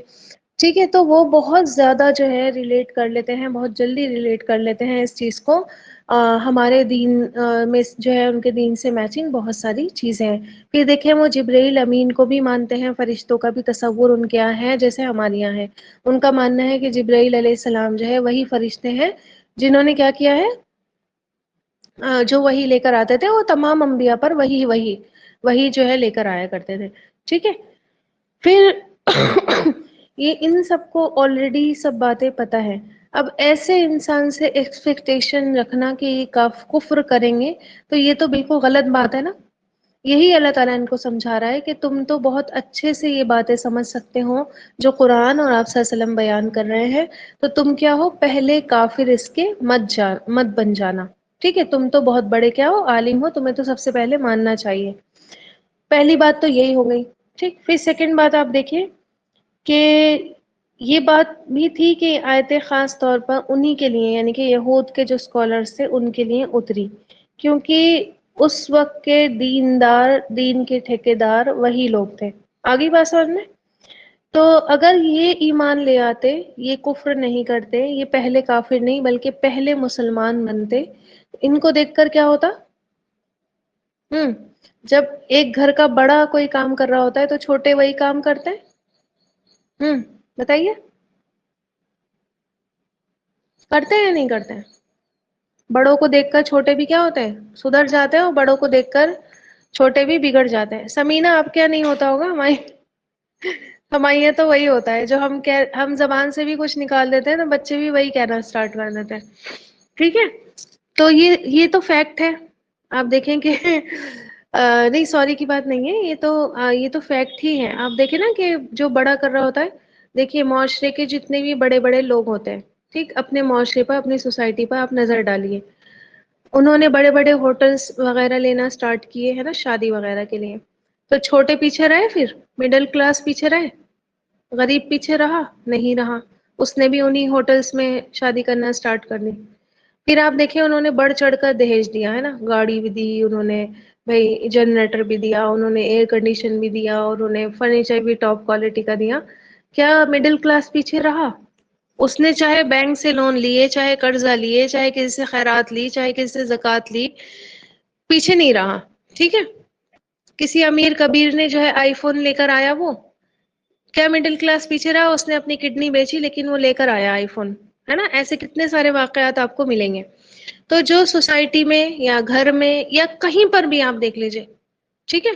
ٹھیک ہے، تو وہ بہت زیادہ جو ہے ریلیٹ کر لیتے ہیں، بہت جلدی ریلیٹ کر لیتے ہیں اس چیز کو۔ ہمارے دین میں جو ہے ان کے دین سے میچنگ بہت ساری چیزیں ہیں۔ پھر دیکھیں وہ جبرائیل امین کو بھی مانتے ہیں، فرشتوں کا بھی تصور ان کے یہاں ہے جیسے ہمارے یہاں ہے۔ ان کا ماننا ہے کہ جبرائیل علیہ السلام جو ہے وہی فرشتے ہیں جنہوں نے کیا کیا ہے، جو وہی لے کر آتے تھے، وہ تمام انبیاء پر وہی جو ہے لے کر آیا کرتے تھے۔ ٹھیک ہے، پھر یہ ان سب کو آلریڈی سب باتیں پتہ ہے۔ اب ایسے انسان سے ایکسپیکٹیشن رکھنا کہ یہ کفر کریں گے، تو یہ تو بالکل غلط بات ہے نا۔ یہی اللہ تعالیٰ ان کو سمجھا رہا ہے کہ تم تو بہت اچھے سے یہ باتیں سمجھ سکتے ہو جو قرآن اور آپ صلی اللہ علیہ وسلم بیان کر رہے ہیں، تو تم کیا ہو، پہلے کافر اس کے مت بن جانا۔ ٹھیک ہے، تم تو بہت بڑے کیا ہو، عالم ہو، تمہیں تو سب سے پہلے ماننا چاہیے۔ پہلی بات تو یہی ہو گئی۔ ٹھیک، پھر سیکنڈ بات آپ دیکھیے کہ یہ بات بھی تھی کہ آیتیں خاص طور پر انہی کے لیے، یعنی کہ یہود کے جو اسکالرس تھے ان کے لیے اتری، کیونکہ اس وقت کے دین کے ٹھیکیدار وہی لوگ تھے۔ آگئی بات سمجھ میں؟ تو اگر یہ ایمان لے آتے، یہ کفر نہیں کرتے، یہ پہلے کافر نہیں بلکہ پہلے مسلمان بنتے، ان کو دیکھ کر کیا ہوتا؟ جب ایک گھر کا بڑا کوئی کام کر رہا ہوتا ہے تو چھوٹے وہی کام کرتے ہیں؟ بتائیے، کرتے ہیں یا نہیں کرتے ہیں؟ بڑوں کو دیکھ کر چھوٹے بھی کیا ہوتے ہیں؟ سدھر جاتے ہیں، اور بڑوں کو دیکھ کر چھوٹے بھی بگڑ جاتے ہیں۔ سمینہ آپ کیا نہیں ہوتا ہوگا، ہمارے یہاں تو وہی ہوتا ہے، جو ہم زبان سے بھی کچھ نکال دیتے ہیں تو بچے بھی وہی کہنا سٹارٹ کر دیتے ہیں۔ ٹھیک ہے، تو یہ تو فیکٹ ہے۔ آپ دیکھیں کہ نہیں، سوری کی بات نہیں ہے، یہ تو فیکٹ ہی ہے۔ آپ دیکھیں نا کہ جو بڑا کر رہا ہوتا ہے، دیکھیے معاشرے کے جتنے بھی بڑے بڑے لوگ ہوتے ہیں، ٹھیک، اپنے معاشرے پر، اپنی سوسائٹی پر آپ نظر ڈالیے، انہوں نے بڑے بڑے ہوٹلز وغیرہ لینا سٹارٹ کیے ہے نا شادی وغیرہ کے لیے، تو چھوٹے پیچھے رہے، پھر مڈل کلاس پیچھے رہے، غریب پیچھے رہا؟ نہیں رہا، اس نے بھی انہی ہوٹلز میں شادی کرنا سٹارٹ کر دی۔ پھر آپ دیکھیں انہوں نے بڑھ چڑھ کر دہیج دیا ہے نا، گاڑی بھی دی انہوں نے، بھائی جنریٹر بھی دیا انہوں نے، ایئر کنڈیشن بھی دیا، اور انہوں نے فرنیچر بھی ٹاپ کوالٹی کا دیا۔ کیا مڈل کلاس پیچھے رہا؟ اس نے چاہے بینک سے لون لیے، چاہے قرضہ لیے، چاہے کسی سے خیرات لی، چاہے کسی سے زکوٰۃ لی، پیچھے نہیں رہا۔ ٹھیک ہے، کسی امیر کبیر نے جو ہے آئی فون لے کر آیا، وہ کیا مڈل کلاس پیچھے رہا؟ اس نے اپنی کڈنی بیچی لیکن وہ لے کر آیا آئی فون، ہے نا؟ ایسے کتنے سارے واقعات آپ کو ملیں گے. تو جو سوسائٹی میں یا گھر میں یا کہیں پر بھی آپ دیکھ لیجئے، ٹھیک ہے،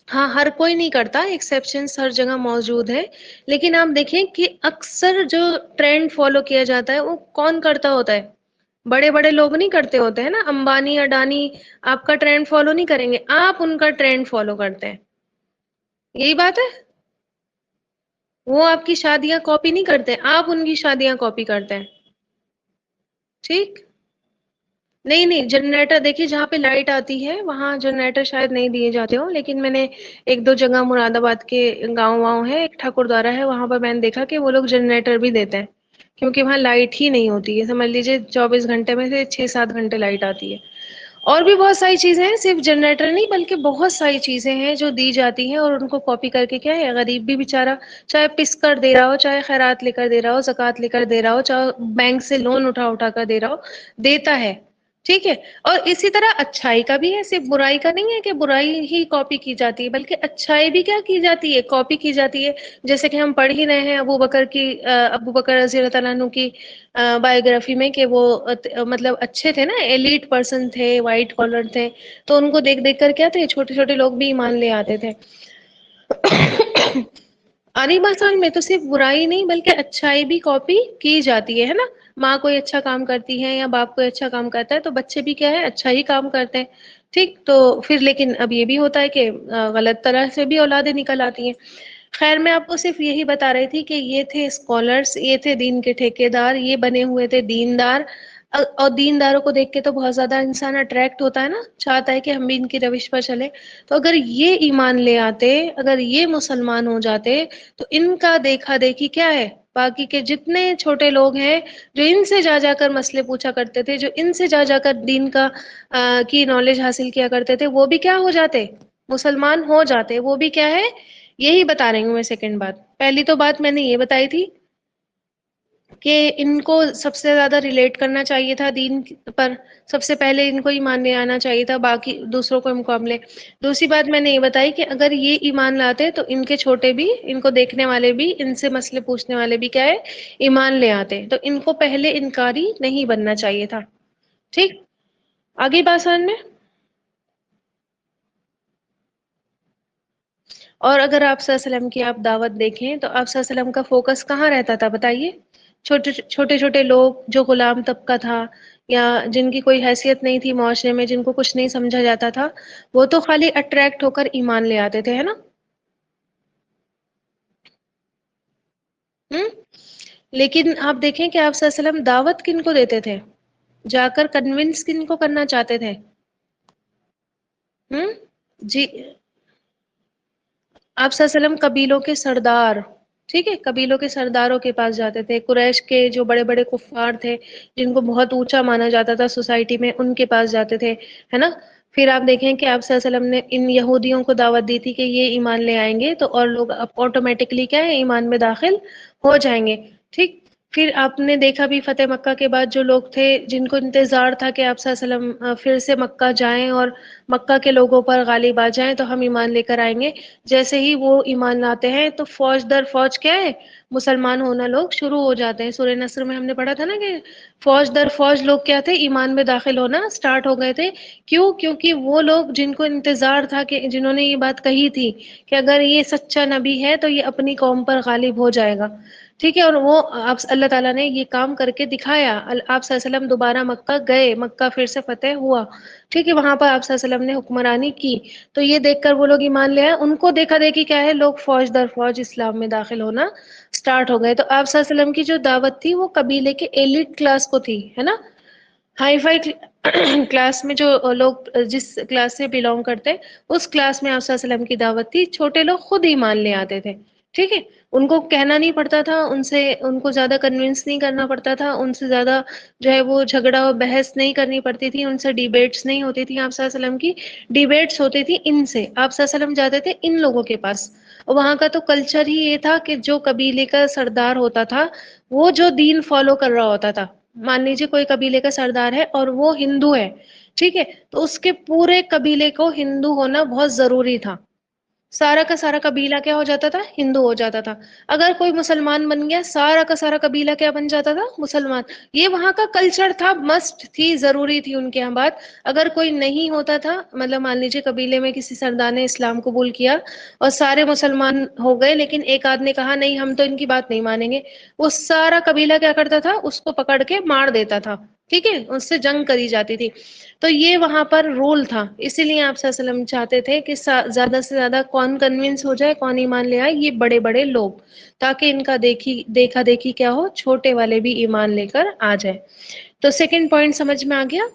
ہاں ہر کوئی نہیں کرتا، ایکسیپشنز ہر جگہ موجود ہے، لیکن آپ دیکھیں کہ اکثر جو ٹرینڈ فالو کیا جاتا ہے وہ کون کرتا ہوتا ہے؟ بڑے بڑے لوگ نہیں کرتے ہوتے ہیں نا، امبانی اڈانی آپ کا ٹرینڈ فالو نہیں کریں گے، آپ ان کا ٹرینڈ فالو کرتے ہیں. یہی بات ہے. وہ آپ کی شادیاں کاپی نہیں کرتے، آپ ان کی شادیاں کاپی کرتے ہیں. ٹھیک. نہیں نہیں، جنریٹر دیکھیے جہاں پہ لائٹ آتی ہے وہاں جنریٹر شاید نہیں دیے جاتے ہوں، لیکن میں نے ایک دو جگہ مراد آباد کے گاؤں واؤں ہے، ایک ٹھاکردوارا ہے، وہاں پر میں نے دیکھا کہ وہ لوگ جنریٹر بھی دیتے ہیں کیونکہ وہاں لائٹ ہی نہیں ہوتی ہے. سمجھ لیجیے 24 گھنٹے میں سے 6-7 گھنٹے لائٹ آتی ہے. اور بھی بہت ساری چیزیں ہیں، صرف جنریٹر نہیں بلکہ بہت ساری چیزیں ہیں جو دی جاتی ہیں، اور ان کو کاپی کر کے کیا ہے غریب بھی بیچارہ چاہے پس کر دے رہا ہو، چاہے خیرات لے کر دے رہا ہو، زکوٰۃ لے کر دے رہا ہو، چاہے بینک سے لون اٹھا اٹھا کر دے رہا ہو، دیتا ہے. ٹھیک ہے. اور اسی طرح اچھائی کا بھی ہے، صرف برائی کا نہیں ہے کہ برائی ہی کاپی کی جاتی ہے، بلکہ اچھائی بھی کیا کی جاتی ہے؟ کاپی کی جاتی ہے. جیسے کہ ہم پڑھ ہی رہے ہیں ابو بکر کی، ابو بکر رضی اللہ تعالیٰ عنہ کی بایوگرافی میں، کہ وہ مطلب اچھے تھے نا، ایلیٹ پرسن تھے، وائٹ کالر تھے، تو ان کو دیکھ دیکھ کر کیا تھے چھوٹے چھوٹے لوگ بھی ایمان لے آتے تھے. آنی بسان میں تو صرف برائی نہیں بلکہ اچھائی بھی کاپی کی جاتی ہے نا. ماں کوئی اچھا کام کرتی ہے یا باپ کوئی اچھا کام کرتا ہے تو بچے بھی کیا ہے اچھا ہی کام کرتے ہیں. ٹھیک. تو پھر لیکن اب یہ بھی ہوتا ہے کہ غلط طرح سے بھی اولادیں نکل آتی ہیں. خیر میں آپ کو صرف یہی بتا رہی تھی کہ یہ تھے اسکالرس، یہ تھے دین کے ٹھیکے دار، یہ بنے ہوئے تھے دیندار. اور دینداروں کو دیکھ کے تو بہت زیادہ انسان اٹریکٹ ہوتا ہے نا، چاہتا ہے کہ ہم بھی ان کی روش پر چلیں. تو اگر یہ ایمان لے آتے، اگر یہ مسلمان ہو جاتے، تو ان کا دیکھا دیکھی کیا ہے؟ باقی کے جتنے چھوٹے لوگ ہیں جو ان سے جا جا کر مسئلے پوچھا کرتے تھے، جو ان سے جا جا کر دین کا کی نالج حاصل کیا کرتے تھے، وہ بھی کیا ہو جاتے؟ مسلمان ہو جاتے. وہ بھی کیا ہے؟ یہی بتا رہی ہوں میں سیکنڈ بات. پہلی تو بات میں نے یہ بتائی تھی کہ ان کو سب سے زیادہ ریلیٹ کرنا چاہیے تھا دین پر، سب سے پہلے ان کو ایمان لے آنا چاہیے تھا باقی دوسروں کے مقابلے. دوسری بات میں نے یہ بتائی کہ اگر یہ ایمان لاتے تو ان کے چھوٹے بھی، ان کو دیکھنے والے بھی، ان سے مسئلے پوچھنے والے بھی کیا ہے؟ ایمان لے آتے. تو ان کو پہلے انکاری نہیں بننا چاہیے تھا. ٹھیک. آگے بات سمجھ میں؟ اور اگر آپ صلی اللہ علیہ وسلم کی آپ دعوت دیکھیں تو آپ صلی اللہ علیہ وسلم کا فوکس کہاں رہتا تھا بتائیے؟ چھوٹے چھوٹے چھوٹے لوگ جو غلام طبقہ تھا یا جن کی کوئی حیثیت نہیں تھی معاشرے میں، جن کو کچھ نہیں سمجھا جاتا تھا، وہ تو خالی اٹریکٹ ہو کر ایمان لے آتے تھے، ہے نا؟ ہوں. لیکن آپ دیکھیں کہ آپ صلی اللہ علیہ وسلم دعوت کن کو دیتے تھے؟ جا کر کنونس کن کو کرنا چاہتے تھے؟ ہوں. جی. آپ صلی اللہ علیہ وسلم قبیلوں کے سردار، ٹھیک ہے، قبیلوں کے سرداروں کے پاس جاتے تھے. قریش کے جو بڑے بڑے کفار تھے جن کو بہت اونچا مانا جاتا تھا سوسائٹی میں، ان کے پاس جاتے تھے، ہے نا؟ پھر آپ دیکھیں کہ آپ صلی اللہ علیہ وسلم نے ان یہودیوں کو دعوت دی تھی کہ یہ ایمان لے آئیں گے تو اور لوگ آٹومیٹکلی کیا ہے ایمان میں داخل ہو جائیں گے. ٹھیک. پھر آپ نے دیکھا بھی فتح مکہ کے بعد جو لوگ تھے جن کو انتظار تھا کہ آپ صلی اللہ علیہ وسلم پھر سے مکہ جائیں اور مکہ کے لوگوں پر غالب آ جائیں تو ہم ایمان لے کر آئیں گے. جیسے ہی وہ ایمان لاتے ہیں تو فوج در فوج کیا ہے؟ مسلمان ہونا لوگ شروع ہو جاتے ہیں. سورہ نصر میں ہم نے پڑھا تھا نا کہ فوج در فوج لوگ کیا تھے؟ ایمان میں داخل ہونا سٹارٹ ہو گئے تھے. کیوں؟ کیونکہ وہ لوگ جن کو انتظار تھا، کہ جنہوں نے یہ بات کہی تھی کہ اگر یہ سچا نبی ہے تو یہ اپنی قوم پر غالب ہو جائے گا. ٹھیک ہے. اور وہ آپ اللہ تعالیٰ نے یہ کام کر کے دکھایا. آپ صلی اللہ علیہ وسلم دوبارہ مکہ گئے، مکہ پھر سے فتح ہوا. ٹھیک ہے. وہاں پر آپ صلی اللہ علیہ وسلم نے حکمرانی کی. تو یہ دیکھ کر وہ لوگ ایمان لے آئے. ان کو دیکھا دیکھی کیا ہے؟ لوگ فوج در فوج اسلام میں داخل ہونا سٹارٹ ہو گئے. تو آپ صلی اللہ علیہ وسلم کی جو دعوت تھی وہ قبیلے کے ایلٹ کلاس کو تھی، ہے نا؟ ہائی فائی کلاس میں جو لوگ جس کلاس سے بلونگ کرتے اس کلاس میں آپ صلی اللہ علیہ وسلم کی دعوت تھی. چھوٹے لوگ خود ہی مان لے آتے تھے. ٹھیک ہے. ان کو کہنا نہیں پڑتا تھا، ان کو زیادہ کنونس نہیں کرنا پڑتا تھا، ان سے زیادہ جو ہے وہ جھگڑا اور بحث نہیں کرنی پڑتی تھی، ان سے ڈیبیٹس نہیں ہوتی تھی. آپ صلی اللہ علیہ وسلم کی ڈیبیٹس ہوتی تھی ان سے. آپ صلی اللہ علیہ وسلم جاتے تھے ان لوگوں کے پاس. اور وہاں کا تو کلچر ہی یہ تھا کہ جو قبیلے کا سردار ہوتا تھا وہ جو دین فالو کر رہا ہوتا تھا، مان لیجیے کوئی قبیلے کا سردار ہے اور وہ ہندو ہے، ٹھیک ہے، تو اس کے پورے قبیلے کو ہندو ہونا بہت ضروری تھا. سارا کا سارا قبیلہ کیا ہو جاتا تھا؟ ہندو ہو جاتا تھا. اگر کوئی مسلمان بن گیا، سارا کا سارا قبیلہ کیا بن جاتا تھا؟ مسلمان. یہ وہاں کا کلچر تھا، مسٹ تھی، ضروری تھی ان کے یہاں بات. اگر کوئی نہیں ہوتا تھا، مطلب مان لیجیے قبیلے میں کسی سردار نے اسلام قبول کیا اور سارے مسلمان ہو گئے، لیکن ایک آدھ نے کہا نہیں ہم تو ان کی بات نہیں مانیں گے، وہ سارا قبیلہ کیا کرتا تھا؟ اس کو پکڑ کے مار دیتا تھا. ٹھیک ہے، اس سے جنگ کری جاتی تھی. تو یہ وہاں پر رول تھا. اسی لیے آپ صلی اللہ علیہ وسلم چاہتے تھے کہ زیادہ سے زیادہ کون کنونس ہو جائے، کون ایمان لے آئے؟ یہ بڑے بڑے لوگ، تاکہ ان کا دیکھا دیکھی کیا ہو، چھوٹے والے بھی ایمان لے کر آ جائے. تو سیکنڈ پوائنٹ سمجھ میں آ گیا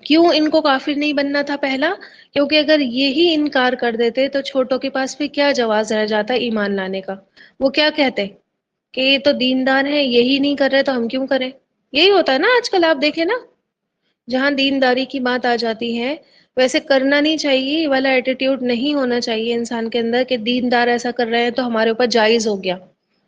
کیوں ان کو کافر نہیں بننا تھا پہلا؟ کیونکہ اگر یہی انکار کر دیتے تو چھوٹوں کے پاس پھر کیا جواز رہ جاتا ایمان لانے کا؟ وہ کیا کہتے کہ یہ تو دیندار ہے، یہی نہیں کر رہے تو ہم کیوں کریں؟ یہی ہوتا ہے نا آج کل، آپ دیکھیں نا، جہاں دینداری کی بات آ جاتی ہے ویسے کرنا نہیں چاہیے، یہ والا ایٹیٹیوڈ نہیں ہونا چاہیے انسان کے اندر کہ دیندار ایسا کر رہے ہیں تو ہمارے اوپر جائز ہو گیا.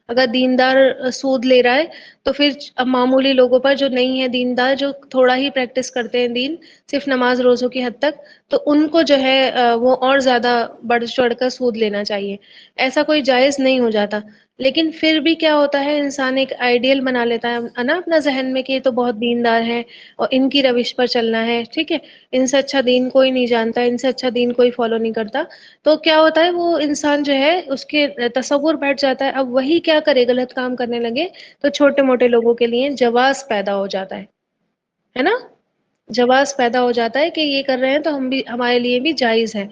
اگر دیندار سود لے رہا ہے تو پھر اب معمولی لوگوں پر جو نہیں ہے دیندار، جو تھوڑا ہی پریکٹس کرتے ہیں دین، صرف نماز روزوں کی حد تک، تو ان کو جو ہے وہ اور زیادہ بڑھ چڑھ کر سود لینا چاہیے. ایسا کوئی جائز نہیں ہو جاتا. لیکن پھر بھی کیا ہوتا ہے، انسان ایک آئیڈیل بنا لیتا ہے نا اپنا ذہن میں کہ یہ تو بہت دیندار ہے اور ان کی روش پر چلنا ہے. ٹھیک ہے، ان سے اچھا دین کوئی نہیں جانتا، ان سے اچھا دین کوئی فالو نہیں کرتا. تو کیا ہوتا ہے، وہ انسان جو ہے اس کے تصور بیٹھ جاتا ہے. اب وہی کیا کرے، غلط کام کرنے لگے تو چھوٹے موٹے لوگوں کے لیے جواز پیدا ہو جاتا ہے نا؟ جواز پیدا ہو جاتا ہے کہ یہ کر رہے ہیں تو ہم بھی، ہمارے لیے بھی جائز ہے.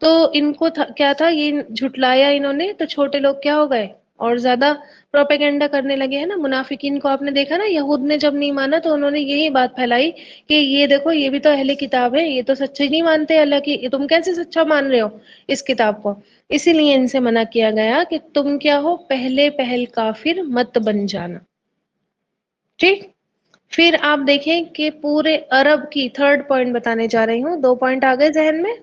تو ان کو کیا تھا، یہ جھٹلایا انہوں نے، تو چھوٹے لوگ کیا ہو گئے اور زیادہ پروپیگنڈا کرنے لگے ہیں نا. منافقین کو آپ نے دیکھا نا، یہود نے جب نہیں مانا تو انہوں نے یہی بات پھیلائی کہ یہ دیکھو یہ بھی تو اہل کتاب ہے، یہ تو سچے نہیں مانتے اللہ کی، تم کیسے سچا مان رہے ہو اس کتاب کو؟ اسی لیے ان سے منع کیا گیا کہ تم کیا ہو، پہلے پہل کافر مت بن جانا. ٹھیک. پھر آپ دیکھیں کہ پورے عرب کی، تھرڈ پوائنٹ بتانے جا رہی ہوں، 2 پوائنٹ آ گئے ذہن میں؟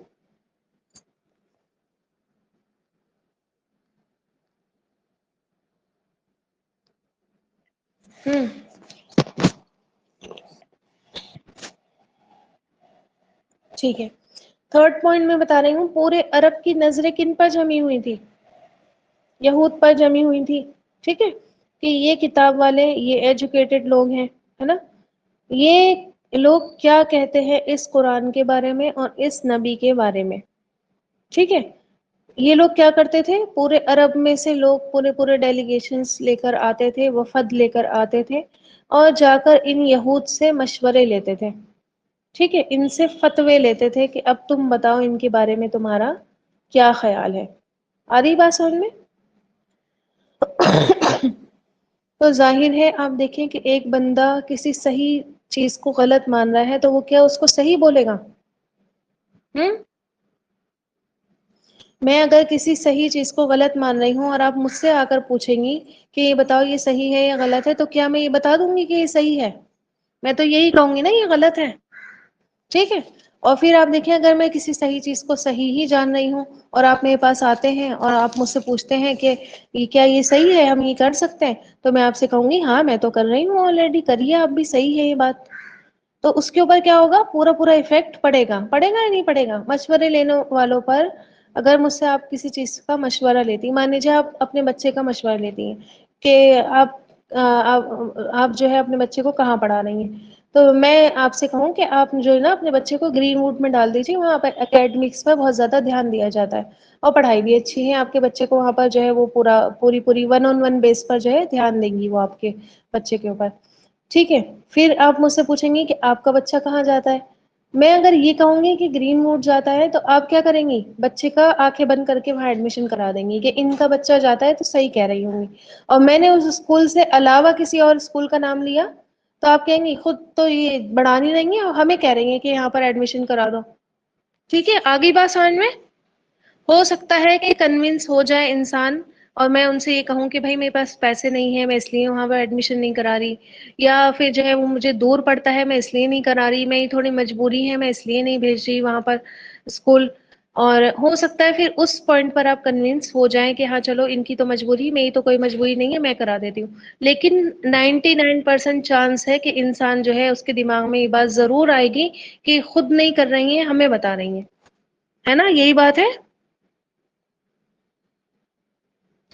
ہوں ٹھیک ہے. تھرڈ پوائنٹ میں بتا رہی ہوں، پورے عرب کی نظریں کن پر جمی ہوئی تھی؟ یہود پر جمی ہوئی تھی. ٹھیک ہے، کہ یہ کتاب والے، یہ ایجوکیٹڈ لوگ ہیں، ہے نا؟ یہ لوگ کیا کہتے ہیں اس قرآن کے بارے میں اور اس نبی کے بارے میں؟ ٹھیک ہے. یہ لوگ کیا کرتے تھے، پورے عرب میں سے لوگ پورے پورے ڈیلیگیشنز لے کر آتے تھے، وفد لے کر آتے تھے، اور جا کر ان یہود سے مشورے لیتے تھے. ٹھیک ہے، ان سے فتوے لیتے تھے کہ اب تم بتاؤ ان کے بارے میں تمہارا کیا خیال ہے. آ رہی بات سمجھ میں؟ تو ظاہر ہے آپ دیکھیں کہ ایک بندہ کسی صحیح چیز کو غلط مان رہا ہے تو وہ کیا اس کو صحیح بولے گا؟ ہم میں اگر کسی صحیح چیز کو غلط مان رہی ہوں اور آپ مجھ سے آ کر پوچھیں گی کہ یہ بتاؤ یہ صحیح ہے یا غلط ہے، تو کیا میں یہ بتا دوں گی کہ یہ صحیح ہے؟ میں تو یہی کہوں گی نا یہ غلط ہے. ٹھیک ہے. اور پھر آپ دیکھیں اگر میں کسی صحیح چیز کو صحیح ہی جان رہی ہوں اور آپ میرے پاس آتے ہیں اور آپ مجھ سے پوچھتے ہیں کہ یہ کیا یہ صحیح ہے، ہم یہ کر سکتے ہیں، تو میں آپ سے کہوں گی ہاں میں تو کر رہی ہوں آلریڈی، کریے آپ بھی، صحیح ہے یہ بات. تو اس کے اوپر کیا ہوگا، پورا پورا افیکٹ پڑے گا. پڑے گا یا نہیں پڑے گا؟ مشورے لینے والوں پر. اگر مجھ سے آپ کسی چیز کا مشورہ لیتی، مان لیجیے آپ اپنے بچے کا مشورہ لیتی ہیں کہ آپ جو ہے اپنے بچے کو کہاں پڑھا رہی ہیں، تو میں آپ سے کہوں کہ آپ جو ہے نا اپنے بچے کو گرین ووڈ میں ڈال دیجیے، وہاں پہ اکیڈمکس پر بہت زیادہ دھیان دیا جاتا ہے اور پڑھائی بھی اچھی ہے. آپ کے بچے کو وہاں پر جو ہے وہ پوری 1-on-1 بیس پر جو ہے دھیان دیں گی وہ آپ کے بچے کے اوپر. ٹھیک ہے. پھر آپ مجھ سے پوچھیں گے کہ آپ کا بچہ کہاں جاتا ہے. میں اگر یہ کہوں گی کہ گرین موڈ جاتا ہے تو آپ کیا کریں گی، بچے کا آنکھیں بند کر کے وہاں ایڈمیشن کرا دیں گی کہ ان کا بچہ جاتا ہے تو صحیح کہہ رہی ہوں گی. اور میں نے اس اسکول سے علاوہ کسی اور اسکول کا نام لیا تو آپ کہیں گی خود تو یہ بڑھا نہیں رہی ہیں اور ہمیں کہہ رہی ہیں کہ یہاں پر ایڈمیشن کرا دو. ٹھیک ہے، آگئی بات سمجھ میں؟ ہو سکتا ہے کہ کنونس ہو جائے انسان اور میں ان سے یہ کہوں کہ بھائی میرے پاس پیسے نہیں ہیں، میں اس لیے وہاں پہ ایڈمیشن نہیں کرا رہی، یا پھر جو ہے وہ مجھے دور پڑتا ہے میں اس لیے نہیں کرا رہی، میں تھوڑی مجبوری ہے میں اس لیے نہیں بھیج رہی وہاں پر اسکول. اور ہو سکتا ہے پھر اس پوائنٹ پر آپ کنونس ہو جائیں کہ ہاں چلو ان کی تو مجبوری، میری تو کوئی مجبوری نہیں ہے، میں کرا دیتی ہوں. لیکن 99% چانس ہے کہ انسان جو ہے اس کے دماغ میں یہ بات ضرور آئے گی کہ خود نہیں کر رہی ہیں، ہمیں بتا رہی ہیں. ہے نا؟ یہی بات ہے.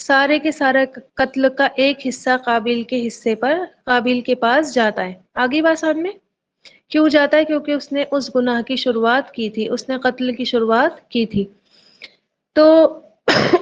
سارے کے سارا قتل کا ایک حصہ قابل کے حصے پر قابل کے پاس جاتا ہے. آگے بات سمجھ میں؟ کیوں جاتا ہے؟ کیونکہ اس نے اس گناہ کی شروعات کی تھی، اس نے قتل کی شروعات کی تھی. تو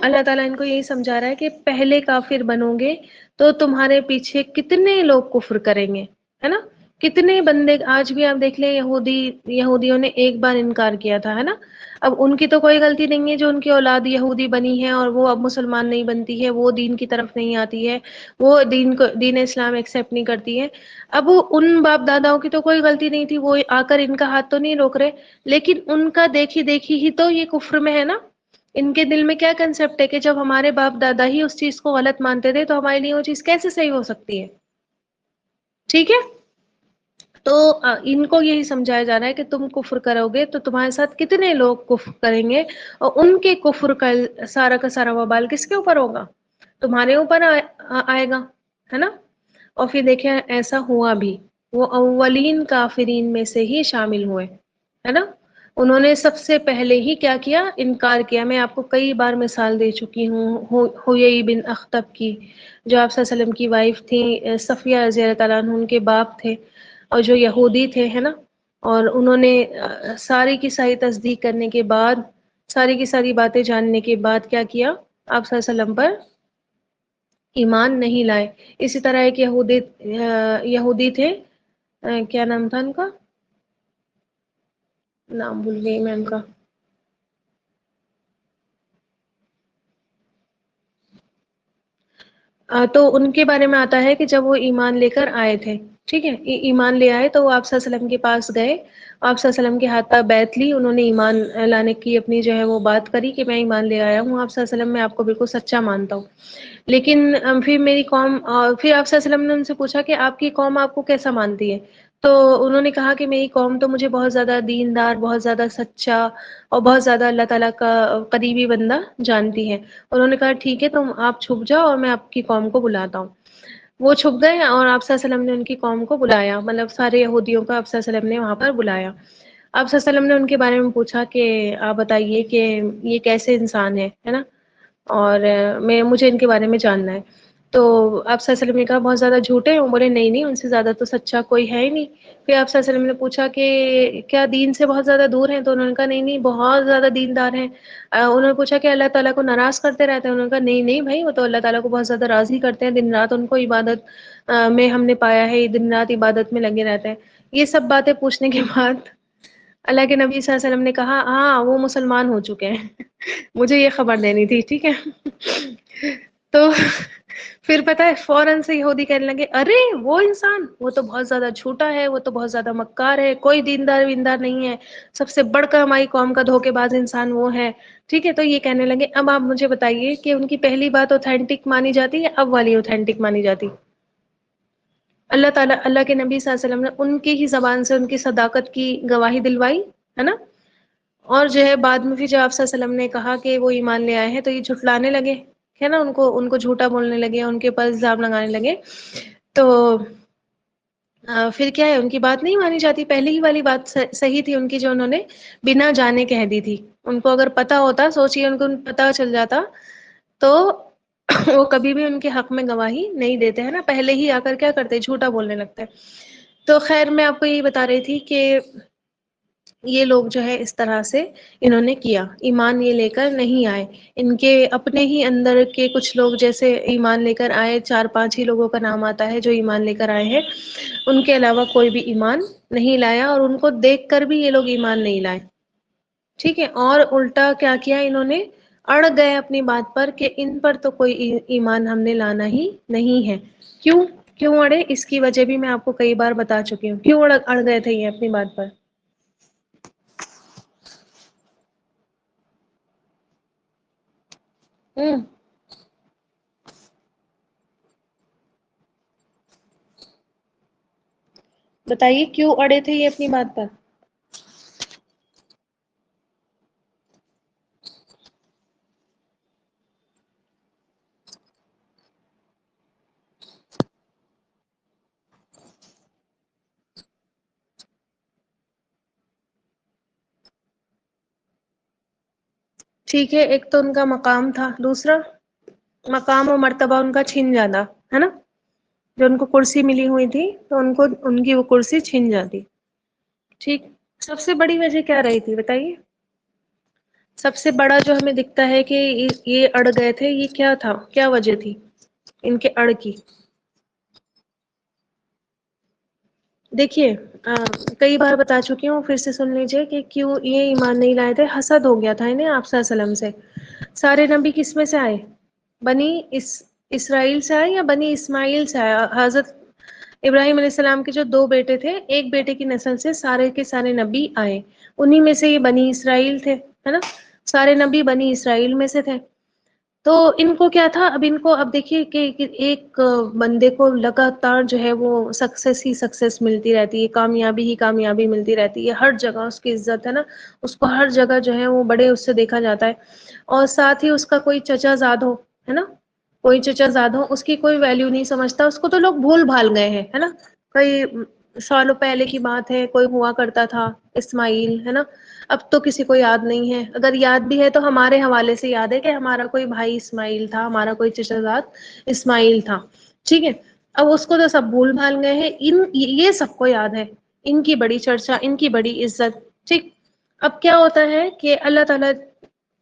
اللہ تعالیٰ ان کو یہی سمجھا رہا ہے کہ پہلے کافر بنو گے تو تمہارے پیچھے کتنے لوگ کفر کریں گے، ہے نا؟ کتنے بندے آج بھی آپ دیکھ لیں، یہودیوں نے ایک بار انکار کیا تھا، ہے نا؟ اب ان کی تو کوئی غلطی نہیں ہے جو ان کی اولاد یہودی بنی ہے اور وہ اب مسلمان نہیں بنتی ہے، وہ دین کی طرف نہیں آتی ہے، وہ دین اسلام ایکسیپٹ نہیں کرتی ہے. اب ان باپ داداؤں کی تو کوئی غلطی نہیں تھی، وہ آ کر ان کا ہاتھ تو نہیں روک رہے، لیکن ان کا دیکھی دیکھی ہی تو یہ کفر میں ہے نا. ان کے دل میں کیا کنسپٹ ہے کہ جب ہمارے باپ دادا ہی اس چیز کو غلط مانتے تھے تو ہمارے لیے وہ چیز کیسے صحیح ہو سکتی ہے؟ ٹھیک ہے. تو ان کو یہی سمجھایا جا رہا ہے کہ تم کفر کرو گے تو تمہارے ساتھ کتنے لوگ کفر کریں گے، اور ان کے کفر کا سارا وبال کس کے اوپر ہوگا؟ تمہارے اوپر آئے گا، ہے نا؟ اور پھر دیکھیں ایسا ہوا بھی، وہ اولین کافرین میں سے ہی شامل ہوئے، ہے نا؟ انہوں نے سب سے پہلے ہی کیا کیا؟ انکار کیا. میں آپ کو کئی بار مثال دے چکی ہوں حیی بن اخطب کی، جو آپ صلی اللہ علیہ وسلم کی وائف تھی، صفیہ رضی اللہ تعالیٰ عنہ ان کے باپ تھے، اور جو یہودی تھے، ہے نا؟ اور انہوں نے ساری کی ساری تصدیق کرنے کے بعد، ساری کی ساری باتیں جاننے کے بعد کیا کیا؟ آپ صلی اللہ علیہ وسلم پر ایمان نہیں لائے. اسی طرح ایک یہودی تھے، کیا نام تھا ان کا؟ نام بھول گئی میں ان کا. تو ان کے بارے میں آتا ہے کہ جب وہ ایمان لے کر آئے تھے، ٹھیک ہے، ایمان لے آئے تو وہ آپ صلی اللہ علیہ وسلم کے پاس گئے، آپ صلی اللہ علیہ وسلم کے ہاتھ پر بیعت لی، انہوں نے ایمان لانے کی اپنی جو ہے وہ بات کری کہ میں ایمان لے آیا ہوں آپ صلی اللہ علیہ وسلم، میں آپ کو بالکل سچا مانتا ہوں. لیکن پھر میری قوم، پھر آپ صلی اللہ علیہ وسلم نے ان سے پوچھا کہ آپ کی قوم آپ کو کیسا مانتی ہے؟ تو انہوں نے کہا کہ میری قوم تو مجھے بہت زیادہ دیندار، بہت زیادہ سچا اور بہت زیادہ اللہ تعالیٰ کا قریبی بندہ جانتی ہے. انہوں نے کہا ٹھیک ہے، تم آپ چھپ جاؤ اور میں آپ کی قوم کو بلاتا ہوں. وہ چھپ گئے اور آپ صلی اللہ علیہ وسلم نے ان کی قوم کو بلایا، مطلب سارے یہودیوں کا آپ صلی اللہ علیہ وسلم نے وہاں پر بلایا. آپ صلی اللہ علیہ وسلم نے ان کے بارے میں پوچھا کہ آپ بتائیے کہ یہ کیسے انسان ہے نا؟ اور مجھے ان کے بارے میں جاننا ہے. تو آپ صلی اللہ علیہ وسلم نے کہا بہت زیادہ جھوٹے ہیں؟ بولے نہیں نہیں، ان سے زیادہ تو سچا کوئی ہے ہی نہیں. پھر آپ صلی اللہ علیہ وسلم نے پوچھا کہ کیا دین سے بہت زیادہ دور ہیں؟ تو انہوں نے کہا نہیں نہیں، بہت زیادہ دیندار ہیں. انہوں نے پوچھا کہ اللہ تعالیٰ کو ناراض کرتے رہتے ہیں؟ انہوں نے کہا نہیں نہیں بھائی، وہ تو اللہ تعالیٰ کو بہت زیادہ راضی کرتے ہیں، دن رات ان کو عبادت میں ہم نے پایا ہے، دن رات عبادت میں لگے رہتے ہیں. یہ سب باتیں پوچھنے کے بعد اللہ کے نبی صلی اللہ علیہ وسلم نے کہا ہاں وہ مسلمان ہو چکے ہیں. مجھے یہ خبر دینی تھی، ٹھیک ہے. تو پھر پتہ ہے فوراً سے یہودی کہنے لگے ارے وہ انسان، وہ تو بہت زیادہ جھوٹا ہے، وہ تو بہت زیادہ مکار ہے، کوئی دیندار ویندار نہیں ہے، سب سے بڑھ کر ہماری قوم کا دھوکے باز انسان وہ ہے. ٹھیک ہے. تو یہ کہنے لگے اب آپ مجھے بتائیے کہ ان کی پہلی بات اوتھینٹک مانی جاتی ہے، اب والی اوتھینٹک مانی جاتی؟ اللہ تعالیٰ، اللہ کے نبی صلی اللہ علیہ وسلم نے ان کی ہی زبان سے ان کی صداقت کی گواہی دلوائی، ہے نا؟ اور جو ہے بعد میں بھی جب آپ صلی اللہ علیہ وسلم نے کہا کہ وہ ایمان لے آئے ہیں تو یہ جھٹلانے لگے، ہے نا؟ ان کو جھوٹا بولنے لگے، ان کے اوپر الزام لگانے لگے. تو پھر کیا ہے، ان کی بات نہیں مانی جاتی. پہلی ہی والی بات صحیح تھی ان کی جو انہوں نے بنا جانے کہہ دی تھی. ان کو اگر پتا ہوتا، سوچئے ان کو پتا چل جاتا تو وہ کبھی بھی ان کے حق میں گواہی نہیں دیتے، ہیں نا؟ پہلے ہی آ کر کیا کرتے، جھوٹا بولنے لگتے. تو خیر میں آپ کو یہی بتا رہی تھی کہ یہ لوگ جو ہے اس طرح سے انہوں نے کیا، ایمان یہ لے کر نہیں آئے. ان کے اپنے ہی اندر کے کچھ لوگ جیسے ایمان لے کر آئے، 4-5 ہی لوگوں کا نام آتا ہے جو ایمان لے کر آئے ہیں، ان کے علاوہ کوئی بھی ایمان نہیں لایا، اور ان کو دیکھ کر بھی یہ لوگ ایمان نہیں لائے. ٹھیک ہے. اور الٹا کیا کیا انہوں نے، اڑ گئے اپنی بات پر کہ ان پر تو کوئی ایمان ہم نے لانا ہی نہیں ہے. کیوں اڑے؟ اس کی وجہ بھی میں آپ کو کئی بار بتا چکی ہوں. کیوں اڑ گئے تھے یہ اپنی بات پر؟ ہوں بتائیے کیوں اڑے تھے یہ اپنی بات پر؟ ٹھیک ہے، ایک تو ان کا مقام تھا، دوسرا مقام و مرتبہ ان کا چھن جاتا ہے نا، جو ان کو کرسی ملی ہوئی تھی تو ان کو ان کی وہ کرسی چھن جاتی. ٹھیک. سب سے بڑی وجہ کیا رہی تھی بتائیے؟ سب سے بڑا جو ہمیں دکھتا ہے کہ یہ اڑ گئے تھے، یہ کیا تھا، کیا وجہ تھی ان کے اڑ کی؟ دیکھیے کئی بار بتا چکی ہوں، پھر سے سن لیجئے کہ کیوں یہ ایمان نہیں لائے تھے. حسد ہو گیا تھا انہیں آپ صلی اللہ علیہ وسلم سے. سارے نبی کس میں سے آئے؟ بنی اسرائیل سے آئے یا بنی اسماعیل سے آئے؟ حضرت ابراہیم علیہ السلام کے جو دو بیٹے تھے، ایک بیٹے کی نسل سے سارے کے سارے نبی آئے، انہی میں سے یہ بنی اسرائیل تھے، ہے نا. سارے نبی بنی اسرائیل میں سے تھے. تو ان کو کیا تھا، اب ان کو اب دیکھیے کہ ایک بندے کو لگاتار جو ہے وہ سکسیس ہی سکسیس ملتی رہتی ہے، کامیابی ہی کامیابی ملتی رہتی ہے، ہر جگہ اس کی عزت ہے نا، اس کو ہر جگہ جو ہے وہ بڑے اس سے دیکھا جاتا ہے. اور ساتھ ہی اس کا کوئی چچا زاد ہو، ہے نا، کوئی چچا زاد ہو، اس کی کوئی ویلیو نہیں سمجھتا، اس کو تو لوگ بھول بھال گئے ہیں، ہے نا. کئی سالوں پہلے کی بات ہے، کوئی ہوا کرتا تھا اسماعیل، ہے نا. اب تو کسی کو یاد نہیں ہے، اگر یاد بھی ہے تو ہمارے حوالے سے یاد ہے کہ ہمارا کوئی بھائی اسماعیل تھا، ہمارا کوئی چچا زاد اسماعیل تھا. ٹھیک ہے. اب اس کو تو سب بھول بھال گئے ہیں، یہ سب کو یاد ہے، ان کی بڑی چرچا، ان کی بڑی عزت. ٹھیک. اب کیا ہوتا ہے کہ اللہ تعالی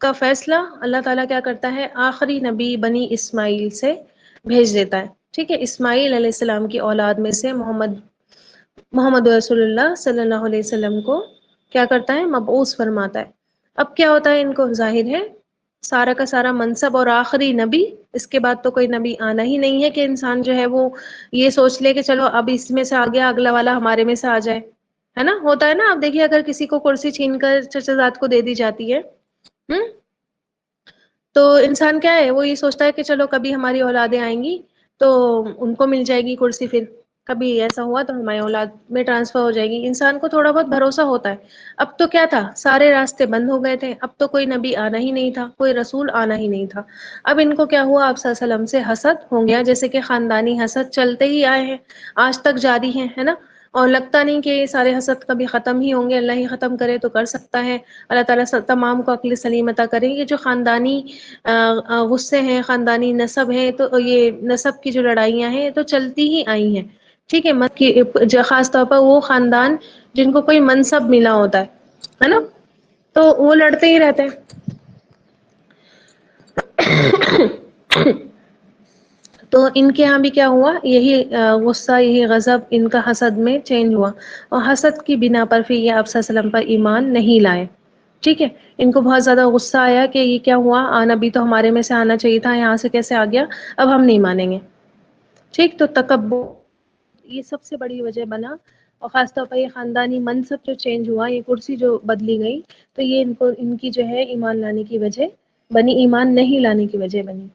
کا فیصلہ، اللہ تعالی کیا کرتا ہے، آخری نبی بنی اسماعیل سے بھیج دیتا ہے. ٹھیک ہے. اسماعیل علیہ السلام کی اولاد میں سے محمد رسول اللہ صلی اللہ علیہ وسلم کو کیا کرتا ہے، مبعوث فرماتا ہے. اب کیا ہوتا ہے، ان کو ظاہر ہے سارا کا سارا منصب اور آخری نبی، اس کے بعد تو کوئی نبی آنا ہی نہیں ہے کہ انسان جو ہے وہ یہ سوچ لے کہ چلو اب اس میں سے آ گیا، اگلا والا ہمارے میں سے آ جائے، ہے نا. ہوتا ہے نا. آپ دیکھیے اگر کسی کو کرسی چھین کر چچا زاد کو دے دی جاتی ہے، تو انسان کیا ہے، وہ یہ سوچتا ہے کہ چلو کبھی ہماری اولادیں آئیں گی تو ان کو مل جائے گی کرسی، پھر کبھی ایسا ہوا تو ہماری اولاد میں ٹرانسفر ہو جائے گی. انسان کو تھوڑا بہت بھروسہ ہوتا ہے. اب تو کیا تھا، سارے راستے بند ہو گئے تھے، اب تو کوئی نبی آنا ہی نہیں تھا، کوئی رسول آنا ہی نہیں تھا. اب ان کو کیا ہوا، آپ صلی اللہ علیہ وسلم سے حسد ہو گیا، جیسے کہ خاندانی حسد چلتے ہی آئے ہیں، آج تک جاری ہیں، ہے نا. اور لگتا نہیں کہ یہ سارے حسد کبھی ختم ہی ہوں گے، اللہ ہی ختم کرے تو کر سکتا ہے. اللہ تعالیٰ تمام کو عقل سلیم عطا کرے. یہ جو خاندانی غصے ہیں، خاندانی نسب ہیں، تو یہ نسب کی جو لڑائیاں ہیں یہ تو چلتی ہی آئی ہیں. ٹھیک ہے. خاص طور پر وہ خاندان جن کو کوئی منصب ملا ہوتا ہے نا، تو وہ لڑتے ہی رہتے ہیں. تو ان کے ہاں بھی کیا ہوا، یہی غصہ، یہی غضب ان کا حسد میں چینج ہوا، اور حسد کی بنا پر پھر یہ آپ صلی اللہ علیہ وسلم پر ایمان نہیں لائے. ٹھیک ہے. ان کو بہت زیادہ غصہ آیا کہ یہ کیا ہوا، نبی تو ہمارے میں سے آنا چاہیے تھا، یہاں سے کیسے آ گیا، اب ہم نہیں مانیں گے. ٹھیک. تو تکبر یہ سب سے بڑی وجہ بنا، اور خاص طور پر یہ خاندانی منصب جو چینج ہوا، یہ کرسی جو بدلی گئی، تو یہ ان کی جو ہے ایمان لانے کی وجہ بنی، ایمان نہیں لانے کی وجہ بنی.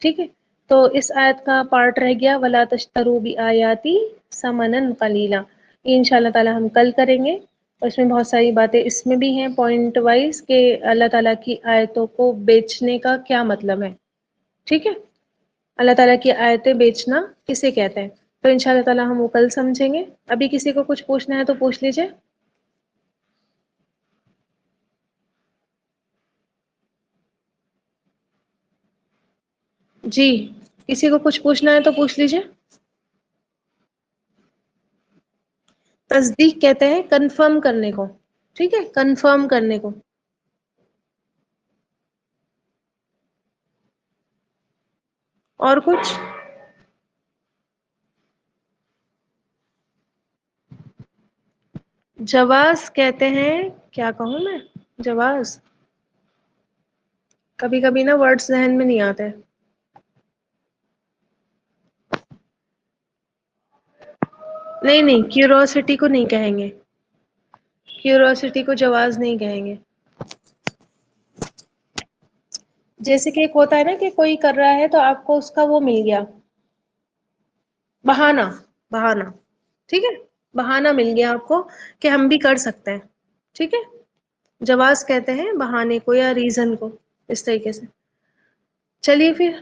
ٹھیک ہے. تو اس آیت کا پارٹ رہ گیا وَلَا تَشْتَرُوا بِآيَاتِي ثَمَنًا قَلِيلًا. یہ ان شاء اللہ تعالی ہم کل کریں گے. اور اس میں بہت ساری باتیں اس میں بھی ہیں پوائنٹ وائز، کہ اللہ تعالیٰ کی آیتوں کو بیچنے کا کیا مطلب ہے. ٹھیک ہے. اللہ تعالیٰ کی آیتیں بیچنا کسے کہتے ہیں، تو ان شاء اللہ تعالیٰ ہم وہ کل سمجھیں گے. ابھی کسی کو کچھ پوچھنا ہے تو پوچھ لیجئے. جی کسی کو کچھ پوچھنا ہے تو پوچھ لیجئے. تصدیق کہتے ہیں کنفرم کرنے کو. ٹھیک ہے. کنفرم کرنے کو. اور کچھ؟ جواز کہتے ہیں، کیا کہوں میں، جواز کبھی کبھی نا ورڈ ذہن میں نہیں آتے. نہیں نہیں، کیوروسٹی کو نہیں کہیں گے، کیوروسٹی کو جواز نہیں کہیں گے. جیسے کہ ایک ہوتا ہے نا کہ کوئی کر رہا ہے تو آپ کو اس کا وہ مل گیا، بہانہ، بہانہ. ٹھیک ہے. بہانہ مل گیا آپ کو کہ ہم بھی کر سکتے ہیں. ٹھیک ہے. جواز کہتے ہیں بہانے کو یا ریزن کو، اس طریقے سے. چلیے پھر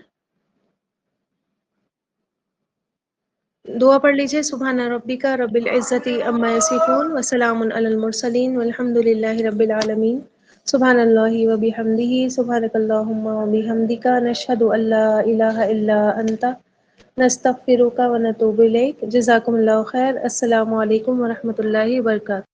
دعا پڑھ لیجئے. سبحان ربک رب العزت عما یصفون وسلام علی المرسلین والحمد للہ رب العالمین. سبحان اللہ و بحمدہ سبحانک اللہم و بحمدک نشہد ان لا الہ الا انت نستغفرک و نتوب الیک جزاکم اللہ خیر السلام علیکم و رحمۃ اللہ وبرکاتہ